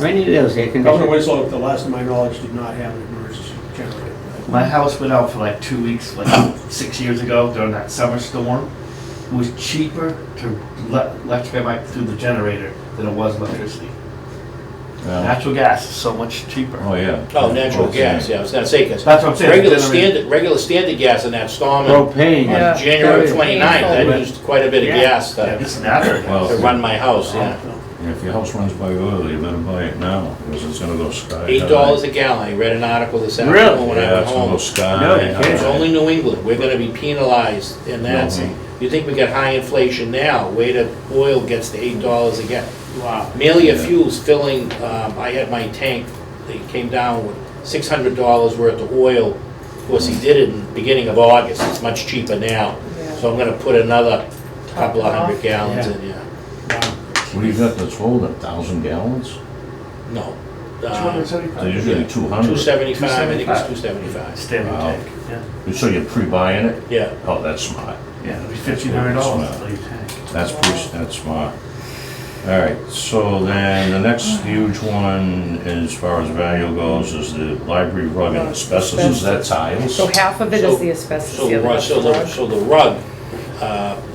Any of those, air Governor conditioning. Winslow, the last of my knowledge, did not have an emergency generator. My house went out for like 2 weeks, like 6 years ago during that summer storm. It was cheaper to electrify through the generator than it was electricity. Yeah. Natural gas is so much cheaper. Oh, yeah. Oh, natural gas, yeah, I was gonna say, because That's what I'm saying. regular standard gas in that storm on Propane. Yeah. January That 29th, I painful. used quite a bit of Yeah. gas Yeah, to this is natural Well, gas. run my house, yeah. If your house runs by oil, you better buy it now, because it's gonna go sky high. $8 a gallon, I read an article this Really? afternoon when I Yeah, went it's gonna go home. sky No, you high. can't. It's only New England, we're gonna be penalized, and that's, Mhm. you think we got high inflation now, wait till oil gets to $8 a gallon. Wow. Amelia Yeah. Fuels filling, I had my tank, they came down with $600 worth of oil. Of course, he did it in the beginning of August, it's much cheaper now. Yeah. So I'm gonna put another couple of Top it off. hundred gallons Yeah. in, yeah. What do you got that's holding, 1,000 gallons? No. 275? They're usually 200. 275, I think it's 275. 275. Standing Wow. tank, yeah. So you're pre-buying it? Yeah, Oh, that's smart. Yeah, it'd be $1,500 to fill your tank. That's smart. All right, so then the next huge one, as far as value goes, is the library rug and asbestos. Is that tiles? So half of it is the so, asbestos, the other Ru- half's so the the, rug. so the rug,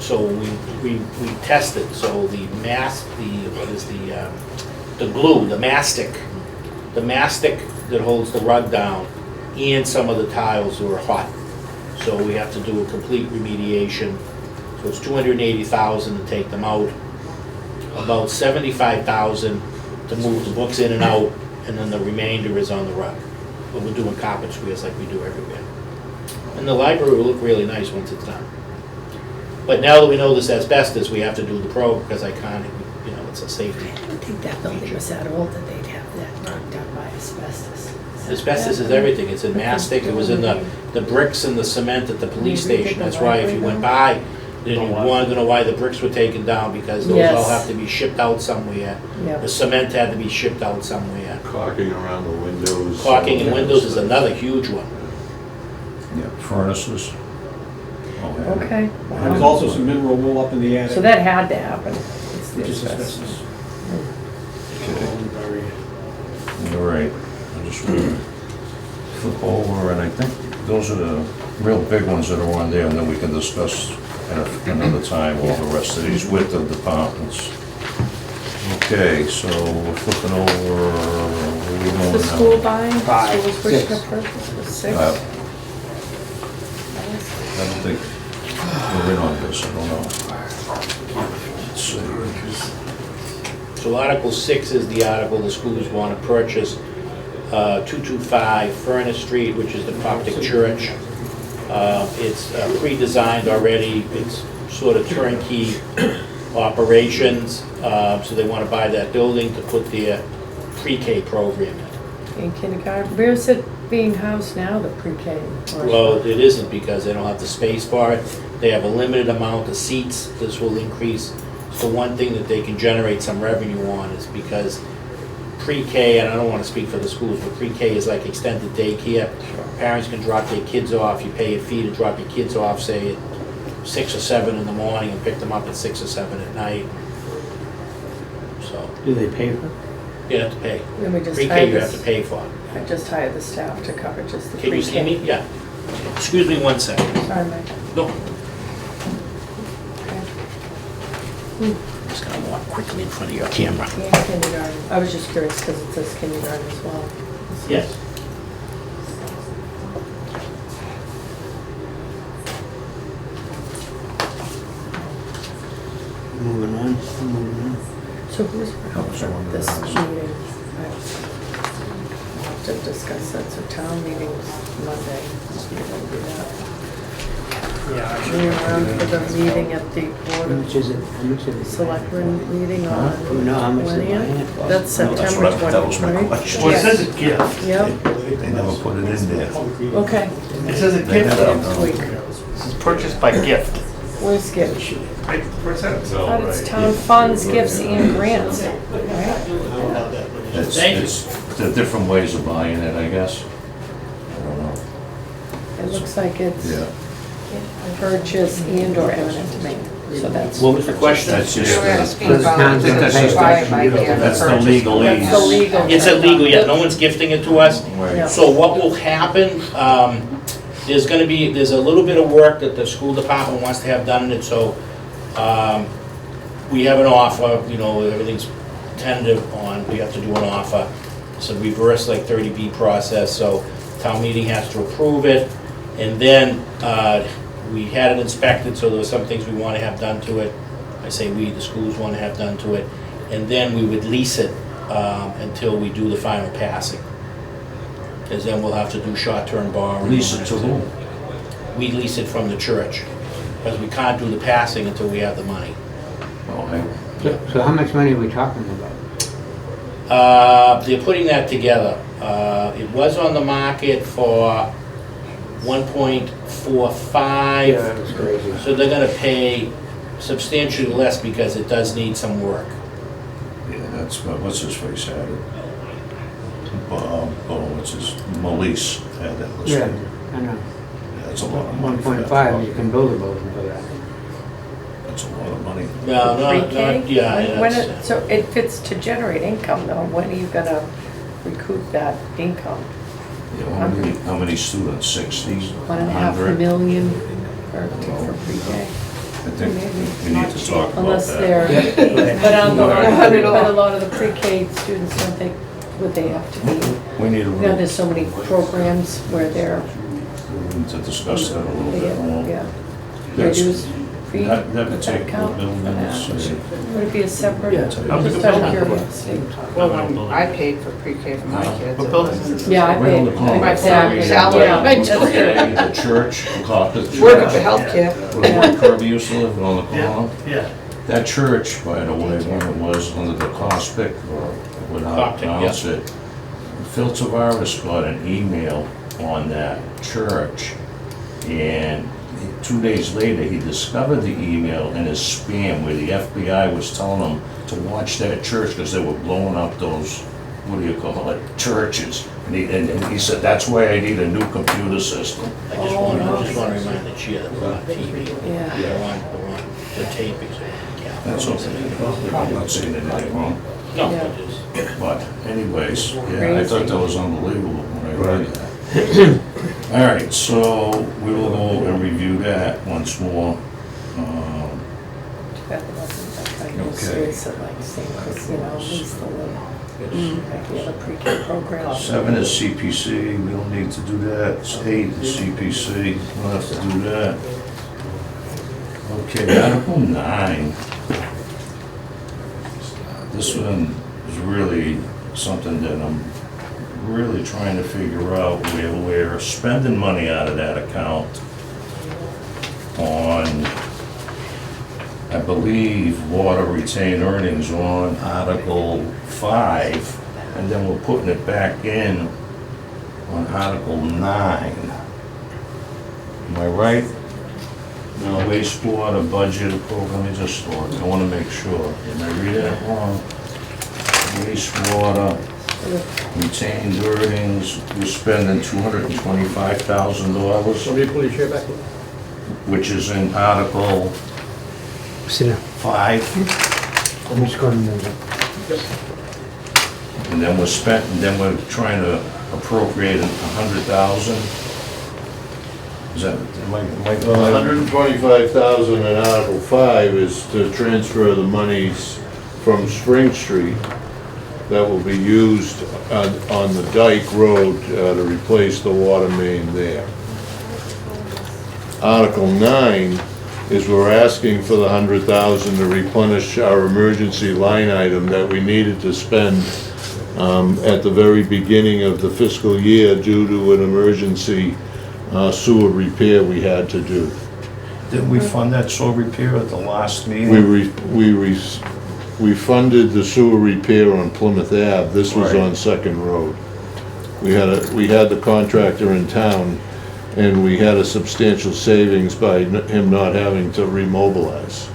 so we tested, so the what is the glue, the mastic that holds the rug down, and some of the tiles were hot. So we have to do a complete remediation. So it's $280,000 to take them out, about $75,000 to move the books in and out, and then the remainder is on the rug. But we're doing carpet squares like we do everywhere. And the library will look really nice once it's done. But now that we know this asbestos, we have to do the probe, because I can't, it's a safety. I don't think that building was that old that they'd have that rug done by asbestos. Asbestos is everything, it's in mastic, it was in the bricks and the cement at the police When we redid station. the That's why if you went by, then you wanted to know why the bricks were taken down, because those all Yes. have to be shipped out somewhere. The Yep. cement had to be shipped out somewhere. Caulking around the windows. Caulking and windows is another huge one. Yeah, furnaces. Oh, yeah. Okay. There's also some mineral wool up in the attic. So that had to happen. It's the Which is asbestos. asbestos. All right, I just want to flip over, and I think those are the real big ones that are on there, and then we can discuss at another time all the rest of these with the departments. Okay, so we're flipping over, where are we going The now? school buying, Five, schools which six. have purchased was 6. I don't think we're in on this, I don't know. Let's see. So Article 6 is the article the schools want to purchase 225 Furnace Street, which is the Coptic Church. It's pre-designed already, it's sort of turnkey operations, so they want to buy that building to put their pre-K program in. In kindergarten, where's it being housed now, the pre-K? Well, it isn't, because they don't have the space for it. They have a limited amount of seats. This will increase. So one thing that they can generate some revenue on is because pre-K, and I don't want to speak for the schools, but pre-K is like extended daycare. Parents can drop their kids off. You pay a fee to drop your kids off, say at 6 or 7 in the morning, and pick them up at 6 or 7 at night. So Do they pay for it? you have to pay. Then we just Pre-K hired you have to this, pay for. I just hired the staff to cover just the Can you see pre-K. me? Yeah. Excuse me one second. Sorry, Mike. No. Okay. Just gonna walk quickly in front of your camera. Yeah, kindergarten. I was just curious because it says kindergarten as well. Yes. Moving on, moving on. So who's for this meeting? We'll have to discuss that, so town meeting's Monday. So we're gonna do that. Yeah. Are you around for the meeting at the Board How much is it? How much is it? of Selectmen meeting on Do you know how much they're 20th? buying it for? That's No, that's September what that was my 20th, right? question. Well, it says a gift. Yep, They never put it in there. okay. It says a They gift. never- Next week. This is purchased by gift. Where's Skip? Right, where it says. But it's town funds, gifts, and grants, right? It's the different ways of buying it, I guess. I don't know. It looks like it's Yeah. purchase and or eminent domain, so that's. What was the question? That's just, You're asking Does the about town get to pay why for by it? gift. That's the purchase. legal That's the legal. It's illegal, yeah, no one's gifting it to us. Yeah. So what will happen, there's a little bit of work that the school department wants to have done in it, so we have an offer, you know, everything's tentative on, we have to do an offer. It's a reverse like 30B process, so town meeting has to approve it. And then we had it inspected, so there were some things we want to have done to it. I say we, the schools want to have done to it. And then we would lease it until we do the final passing. Because then we'll have to do short-term borrowing. lease it to who? We lease it from the church, because we can't do the passing until we have the money. Okay. So how much money are we talking about? They're putting that together. It was on the market for 1.45. that was crazy. So they're gonna pay substantially less because it does need some work. Yeah, that's, what's his face had it? What's his, Melise had that listed. Yeah, I know. Yeah, that's a lot of money. for that 1.5, you can build a building for that. That's a lot of money. No, not, Pre-K? yeah, When that's, so it fits to generate income though, when are you gonna recoup that income? Yeah, how many students, 60, 1.5 100? million for pre-K? I think we need to talk about Unless that. they're, but on the, $100. but a lot of the pre-K students, don't they, would they have to be, We need you know, there's so many programs where they're, to discuss that a little they bit more. get, yeah. That's- Reduced fee, That would would that take the count for building, that? let's see. Would it be a separate, Yeah. just out of curiosity? Well, when I paid for pre-K for my kids. What it building was- is this? Yeah, I Right on paid, the corner. My exactly, salary. yeah, that's good. The church, the Work at the healthcare. where Kirby used to live on the corner. Yeah. That church, by the way, when it was under the Cospic, or without Coptic, pronounce it, Phil Tavares got an email on that church, and 2 days later, he discovered the email in his spam where the FBI was telling him to watch that church because they were blowing up those, what do you call it, churches. And he said, that's why I need a new computer system. I just want to remind the chair that we're on TV. Yeah. We're on the taping, so, yeah. That's okay. I'm not saying anything wrong. No, Yeah. it is. But anyways, yeah, I Crazy. thought that was unbelievable when I read that. All right, so we will go and review that once more. That wasn't that kind of Okay. serious at like St. Chris, you know, at least the little, like the other pre-K programs. 7 is CPC, we don't need to do that. 8 is CPC, we don't have to do that. Okay, Article 9. This one is really something that I'm really trying to figure out where we're spending money out of that account on, I believe, water retained earnings on Article 5, and then we're putting it back in on Article 9. Am I right? No, wastewater budget program, let me just look, I want to make sure. Did I read that wrong? Wastewater retained earnings, we're spending $225,000, Somebody pull your chair back. which is in Article Sit down. 5. I'm just going to move it. And then we're trying to appropriate 100,000 Is that, am I? $125,000 in Article 5 is to transfer the monies from Spring Street that will be used on the Dyke Road to replace the water main there. Article 9 is we're asking for the $100,000 to replenish our emergency line item that we needed to spend at the very beginning of the fiscal year due to an emergency sewer repair we had to do. Didn't we fund that sewer repair at the last meeting? We funded the sewer repair on Plymouth Ave. This was Right. on Second Road. We had the contractor in town, and we had a substantial savings by him not having to remobilize.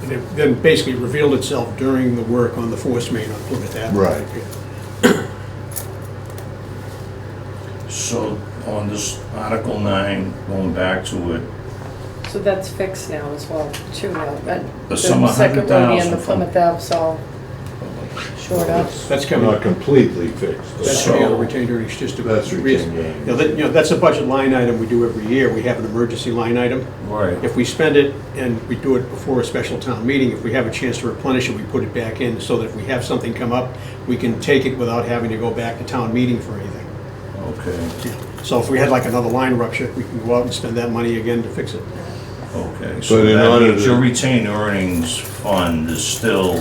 And it then basically revealed itself during the work on the force main on Plymouth Avenue. Right. So on this Article 9, going back to it, So that's fixed now as well, too, now. The sum of Second road and 100,000 the from- Plymouth Ave's all shored up. That's coming, Not completely fixed. that's coming out of retained earnings, just to. That's retained earnings. You know, that's a budget line item we do every year. We have an emergency line item. right, If we spend it and we do it before a special town meeting, if we have a chance to replenish it, we put it back in so that if we have something come up, we can take it without having to go back to town meeting for anything. okay, So if we had like another line rupture, we can go out and spend that money again to fix it. okay. But So in that order means to- your retained earnings fund is still,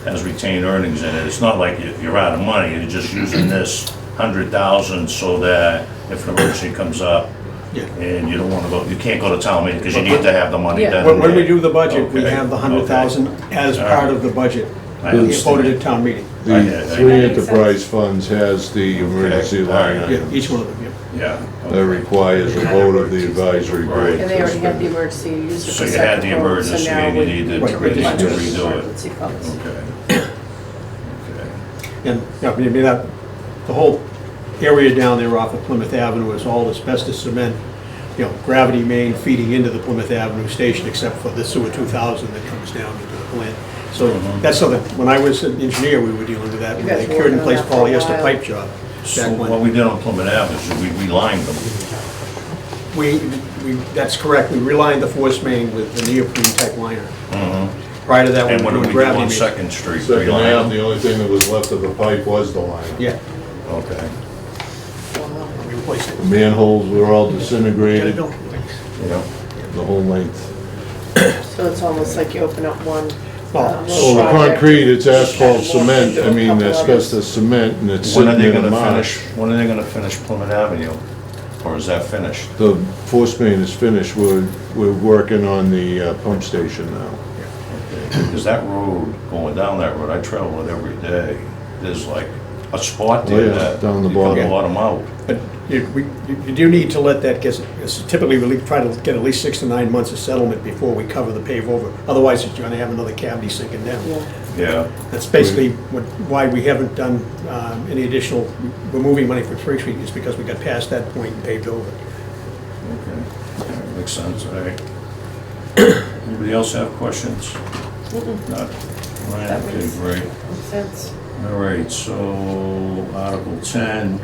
has retained earnings in it. It's not like you're out of money, you're just using this 100,000 so that if an emergency comes up Yeah. and you don't want to go, you can't go to town meeting because you need to have the money Yeah. then. When we do the budget, we Okay, have the 100,000 as All part right. of the budget. I We understand. voted at town meeting. The I- three That makes enterprise funds has the emergency Okay, line alright. Yeah, item. each one of them, yeah. Yeah. That okay. requires a vote of the advisory board. Right. And they to already had spend the it. emergency use it So for you had second the road, so emergency now and you we- needed Right, to we just- redo it. Emergency funds. Okay. Okay. And, yeah, I mean, that, the whole area down there off of Plymouth Avenue is all asbestos cement, you know, gravity main feeding into the Plymouth Avenue station, except for the sewer 2000 that comes down into the plant. So that's something, when I was an engineer, we were dealing with that, You with guys a were cured in working place on that for a polyester while. pipe job. So Back when- what we did on Plymouth Ave is we lined them. We, that's correct, we relined the force main with the neoprene type liner. Mhm. Prior to that, we And were what did doing we do gravity on mains. Second Street? Second Relined half, them? the only thing that was left of the pipe was the line. Yeah, Okay. we replaced it. The manholes were all Get it disintegrated, built. Yeah. the whole length. So it's almost like you open up one. Well, Well, the concrete, it's asphalt cement, I mean, asbestos cement, and it's When are sitting they in a gonna marsh. finish, when are they gonna finish Plymouth Avenue? Or is that finished? The force main is finished, we're working on the pump station now. Because that road, going down that road, I travel it every day. There's like a spot Oh, there yeah, that down the you gotta bottom. let them out. But you do need to let that get, typically we try to get at least 6 to 9 months of settlement before we cover the pave over. Otherwise, you're gonna have another cavity sinking down. Yeah. Yeah. That's basically why we haven't done any additional, we're moving money from Spring Street is because we got past that point and paved over. Okay. Yeah, makes sense, all right. Anybody else have questions? Not? Right, That okay, makes- great. Makes sense. All right, so Article 10.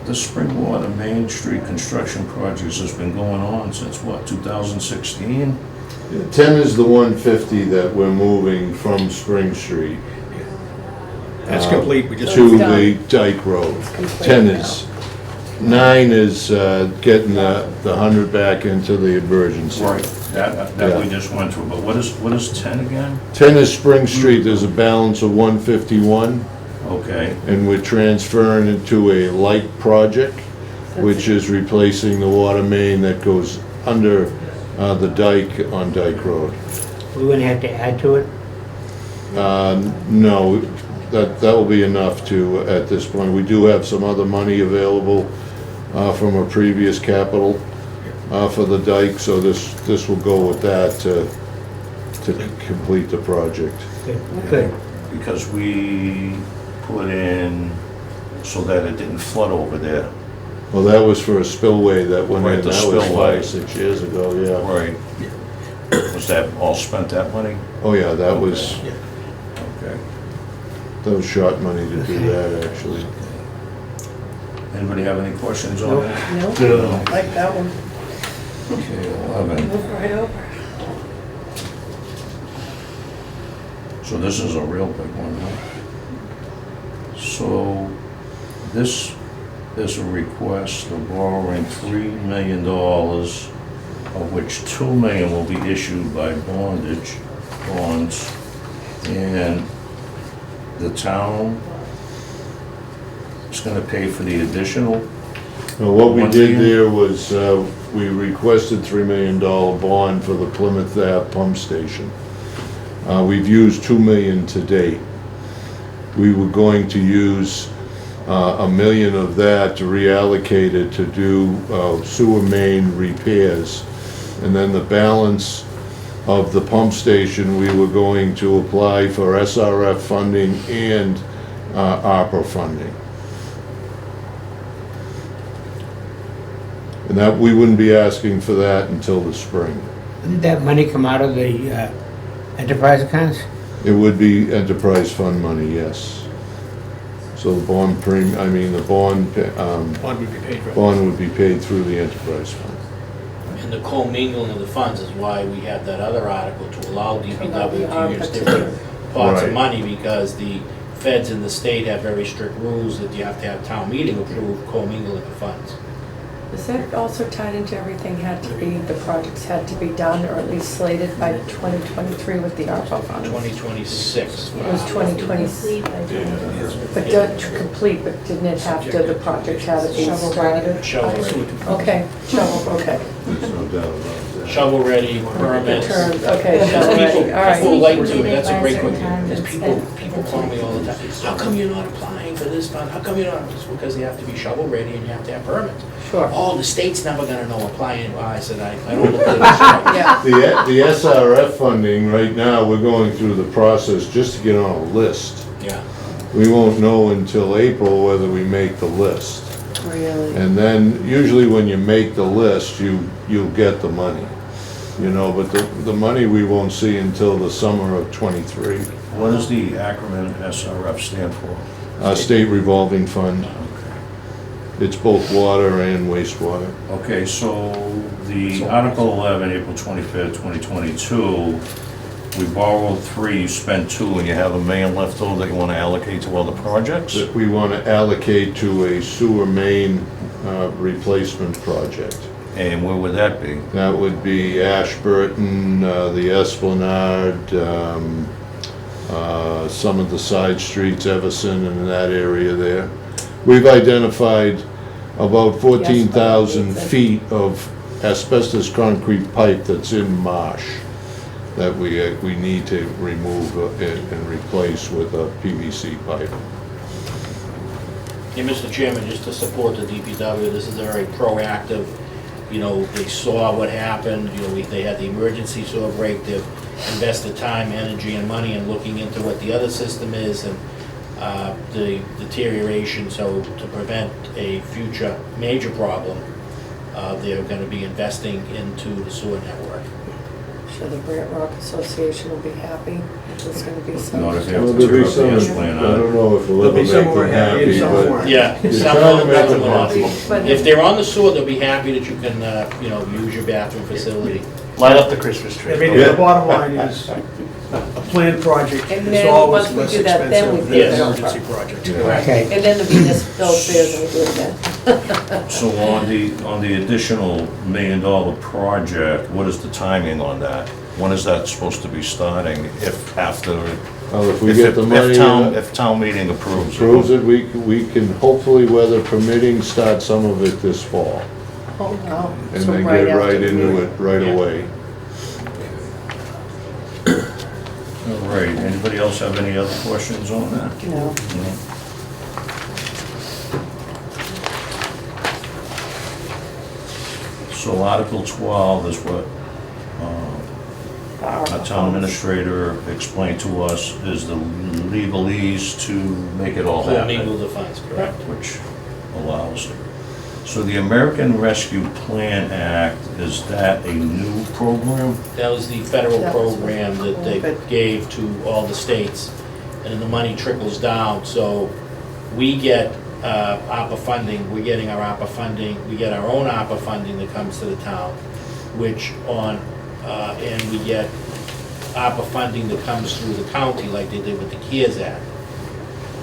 The Springwater Main Street construction projects has been going on since what, 2016? 10 is the 150 that we're moving from Spring Street That's complete, we just. So to it's the done. Dyke Road. It's complete 10 now. is, 9 is getting the 100 back into the emergency. That we just went through, but what is 10 again? 10 is Spring Street, there's a balance of 151, Okay, and we're transferring it to a light project, which is replacing the water main that goes under the dike on Dyke Road. We're gonna have to add to it? No, that will be enough to, at this point. We do have some other money available from a previous capital for the dike, so this will go with that to complete the project. Good. because we put in so that it didn't flood over there. Well, that was for a spillway that went Right, in, the that was spillway. 5 or 6 years ago, yeah. Right. Was that all spent, that money? Oh, yeah, that was Okay. short money to do that, actually. Anybody have any questions on that? No, like that one, Okay, 11. move right over. So this is a real big one, huh? So this is a request of borrowing $3 million, of which $2 million will be issued by bonds, and the town is gonna pay for the additional. Now, what we $1 did million? there was, we requested $3 million bond for the Plymouth Ave pump station. We've used $2 million to date. We were going to use $1 million of that to reallocate it to do sewer main repairs. And then the balance of the pump station, we were going to apply for SRF funding and ARPA funding. And that, we wouldn't be asking for that until the spring. Didn't that money come out of the enterprise accounts? It would be enterprise fund money, yes. So the bond the bond, Bond would be paid for. bond would be paid through the enterprise fund. And the commingling of the funds is why we have that other article to allow DPW to use ARPA different pots of Right. money, because the feds in the state have very strict rules that you have to have town meeting approve commingling of funds. Is that also tied into everything had to be, the projects had to be done, or at least slated by 2023 with the ARPA fund? 2026. It was 2020, but to complete, but didn't it have to, the project had to be started? Shovel ready. Okay, shovel, okay. There's no doubt about that. Shovel ready, permits. Terms, okay, shovel ready, all People right. like to, that's a great question, because people call me all the time, how come you're not applying for this fund, how come you're not, it's because you have to be shovel ready and you have to have permits. Sure. Oh, the state's never gonna know applying, well, I said, I don't look at it. Yeah, The SRF funding, right now, we're going through the process just to get on a list. Yeah, We won't know until April whether we make the list. really. And then, usually when you make the list, you'll get the money. But the money we won't see until the summer of '23. What does the acronym SRF stand for? State revolving fund. It's both water and wastewater. Okay, so the Article 11, April 25th, 2022, we borrowed 3, you spent 2, and you have $1 million left over that you want to allocate to other projects? That we want to allocate to a sewer main replacement project. And where would that be? That would be Ashburton, the Esplanade, some of the side streets, Everson and that area there. We've identified about 14,000 feet of asbestos concrete pipe that's in marsh that we need to remove and replace with a PVC pipe. and Mr. Chairman, just to support the DPW, this is a very proactive, they saw what happened, they had the emergency sewer break, they've invested time, energy, and money in looking into what the other system is and the deterioration, so to prevent a future major problem, they're gonna be investing into the sewer network. Sure, the Brant Rock Association will be happy. There's gonna be some. Not if you have Well, to there'll tear be up the some, S-plan I don't know if we'll There'll ever be some make more them happy and happy, some but more. Yeah, You're some trying to of make them them will not be. happy. But If they're on the sewer, they'll be happy that you can, use your bathroom facility. Light up the Christmas tree. I mean, the bottom line is, a planned project And is then always once we less do that, then we expensive do than Yes. an the emergency ARPA. project. Okay, And then the Venus built theirs and we do it again. So on the additional $1 million project, what is the timing on that? When is that supposed to be starting, if after? Well, if we get the money, If town meeting approves it? proves it, we can hopefully, weather permitting, start some of it this fall. Oh, wow. And So then get after right into the- it right Yeah. away. All right, anybody else have any other questions on that? No. So Article 12 is what The ARPA our town funds. administrator explained to us is the legalese to make it all Commingle happen, the funds, correct? which allows it. So the American Rescue Plan Act, is that a new program? That was the federal That was program that they COVID. gave to all the states, and then the money trickles down, so we get ARPA funding, we're getting our ARPA funding, we get our own ARPA funding that comes to the town, which and we get ARPA funding that comes through the county like they did with the CARES Act.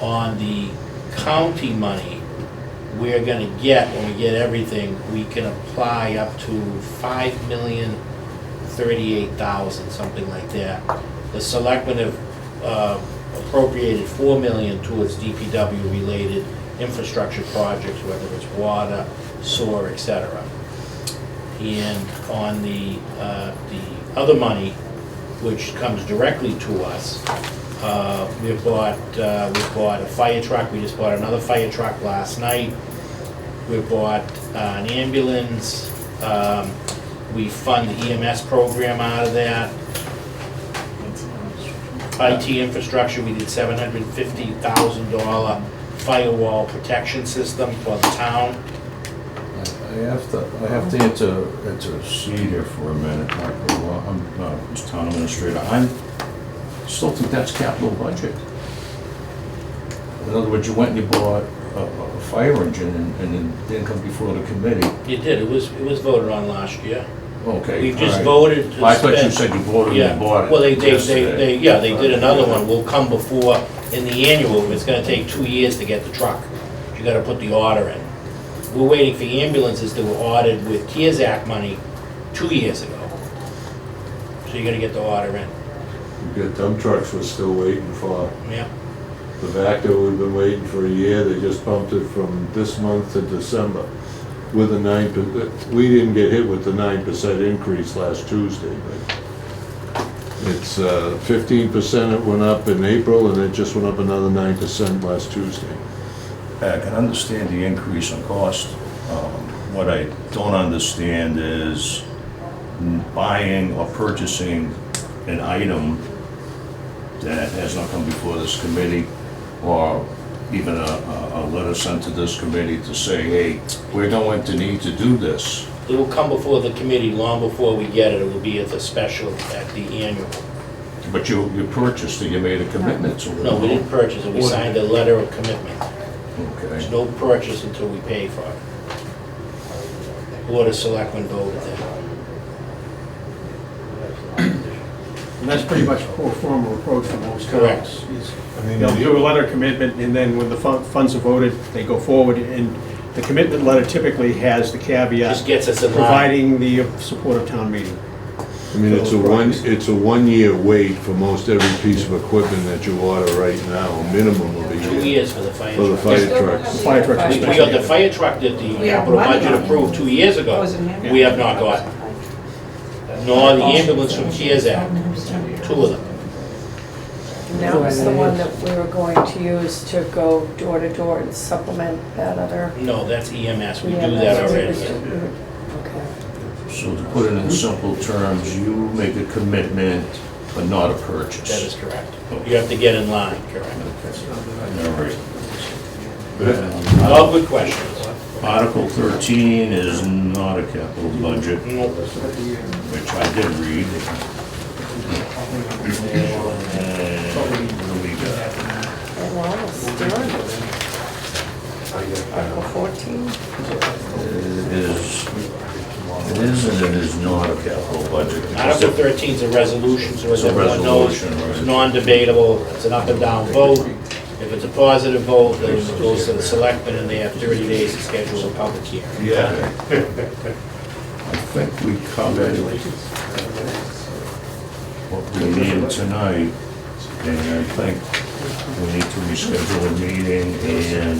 On the county money, we're gonna get, when we get everything, we can apply up to $5,038,000, something like that. The selectmen have appropriated $4 million towards DPW-related infrastructure projects, whether it's water, sewer, etc. And on the other money, which comes directly to us, we bought a fire truck. We just bought another fire truck last night. We bought an ambulance. We fund the EMS program out of that. IT infrastructure, we did $750,000 firewall protection system for the town. I have to intercede here for a minute, Michael. I'm town administrator. I still think that's capital budget. In other words, you went and you bought a fire engine and it didn't come before the committee. It did, it was voted on last year. Okay. We've just all right. voted to I thought you spend- said you voted Yeah, and bought it. well, they yesterday. did another one, will come before, in the annual, it's gonna take 2 years to get the truck. You gotta put the order in. We're waiting for ambulances that were ordered with CARES Act money 2 years ago. So you gotta get the order in, You got dump trucks we're still waiting for. yeah. The Vector, we've been waiting for a year, they just bumped it from this month to December with a 9%. We didn't get hit with the 9% increase last Tuesday, but it's 15% it went up in April, and it just went up another 9% last Tuesday. I can understand the increase in cost. What I don't understand is buying or purchasing an item that has not come before this committee, or even a letter sent to this committee to say, hey, we're going to need to do this. It will come before the committee long before we get it. It will be at the special, at the annual. But you purchased it, you made a commitment to it. No, we didn't purchase it, we signed a letter of commitment. There's Okay. no purchase until we pay for it. Board of Selectmen voted that. And that's pretty much a pro forma approach for most Correct. towns. They'll do a letter of commitment, and then when the funds are voted, they go forward, and the commitment letter typically has the Just caveat, gets us in line. providing the support of town meeting. I mean, it's a 1 year wait for most every piece of equipment that you order right now, a minimum of a 2 year. years for the fire For the truck. fire Still don't trucks. have the Fire trucks fire We got the fire truck that the We have capital money budget on it. approved 2 years ago. Oh, is it an ambulance? We have not got, nor the ambulance from CARES Act, 2 of them. And that was the one that we were going to use to go door to door and supplement that other. No, that's EMS, we do Yeah, that that's- already. Okay. So to put it in simple terms, you make a commitment, but not a purchase. That is correct. You have to get in line, correct. All right. All good questions. Article 13 is not a capital budget, Nope. which I did read. What do we got? And we're almost done. Article 14. It is and it is not a capital budget. because Article if- 13 is a resolution, so as It's a everyone knows, resolution, right. it's non-debatable, it's an up and down vote. If it's a positive vote, then it goes to the selectmen, and they have 30 days to schedule a public hearing. Yeah. I think we covered what we needed tonight, and I think we need to reschedule a meeting and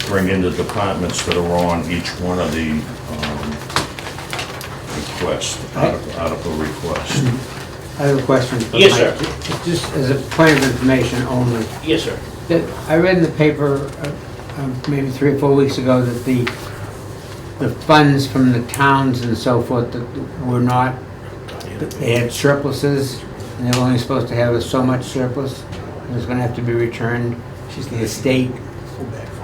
bring in the departments that are on each one of the article requests. I have a question. for Yes, Mike. Just as a point of information only. Yes, sir. I read in the paper maybe 3 or 4 weeks ago that the funds from the towns and so forth that were not, that they had surpluses, and they were only supposed to have so much surplus. It was gonna have to be returned to the estate,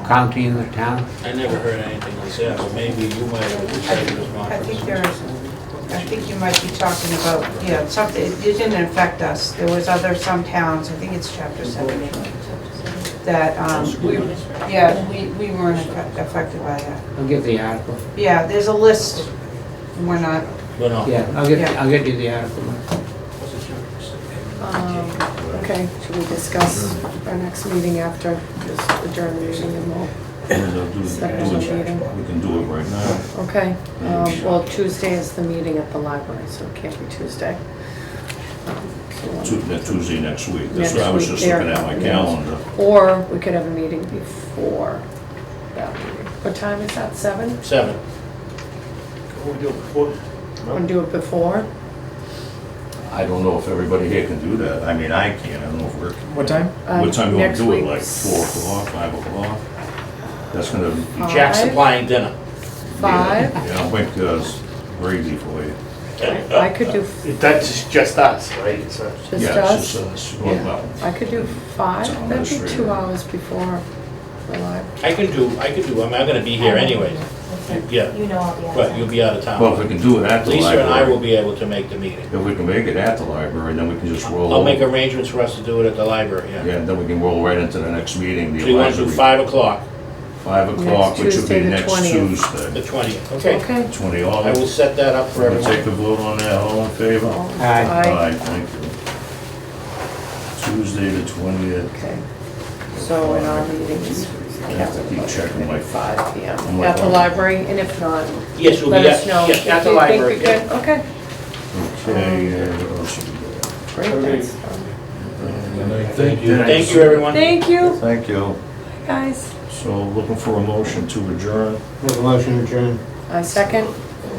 county, and the town. I never heard anything like that, but maybe you might have decided it was not. I think you might be talking about, yeah, something, it didn't affect us. There was some towns, I think it's chapter 7. that, we weren't affected by that. I'll get the article. Yeah, there's a list, and we're not, But no. Yeah, I'll get you the article. Okay, should we discuss our next meeting after this adjourned meeting and we'll, We can do it right now. okay. Well, Tuesday is the meeting at the library, so it can't be Tuesday. So, Tuesday next week. That's Next what I was week just there, looking at my yes. calendar. Or we could have a meeting before that meeting. What time is that, 7? 7. Want to do it before? I don't know if everybody here can do that. I mean, I can't. I don't know if we're. What time? What time do you want Next to do it? week, Like 4 o'clock, 5 o'clock? That's gonna. Jack's Five? supplying dinner. 5? Yeah, I'll make gravy for you. I could do, That's just us, right? So just Yeah, us? it's just us. Well, I could do 5, Town that'd be 2 administrator. hours before the library. I can do, I'm not gonna be here anyway. Yeah, You know I'll be out. but you'll be out of Well, if town. we can do it at the Lisa and I will library, be able to make the meeting. if we can make it at the library, then we can just roll. I'll make over. arrangements for us to do it at the library, yeah. Yeah, then we can roll right into the next meeting, the So you want to do advisory. 5 o'clock, 5 o'clock, which would Tuesday, be the next 20th. Tuesday. the 20th, okay? Okay. 20 all. I will set that up for We're gonna take everyone. the vote on that, all in favor? Aye. Aye, thank you. Tuesday, the 20th. Okay. So in our meetings, I have to keep checking my. 5 PM I'm at the like- library, and if not, Yes, we'll be let us at, know. yeah, If at the you think library. we yeah. could- Okay, Okay, what else we got? great, thanks. Thank you. Thank you, everyone. Thank you, Thank you. guys. So looking for a motion to adjourn. Make a motion to adjourn. I second.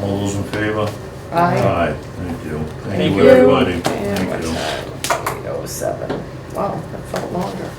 All those in favor? Aye. Thank you. Thank Thank you. you, everybody. And Thank what you. time? 8:07. Wow, that felt longer.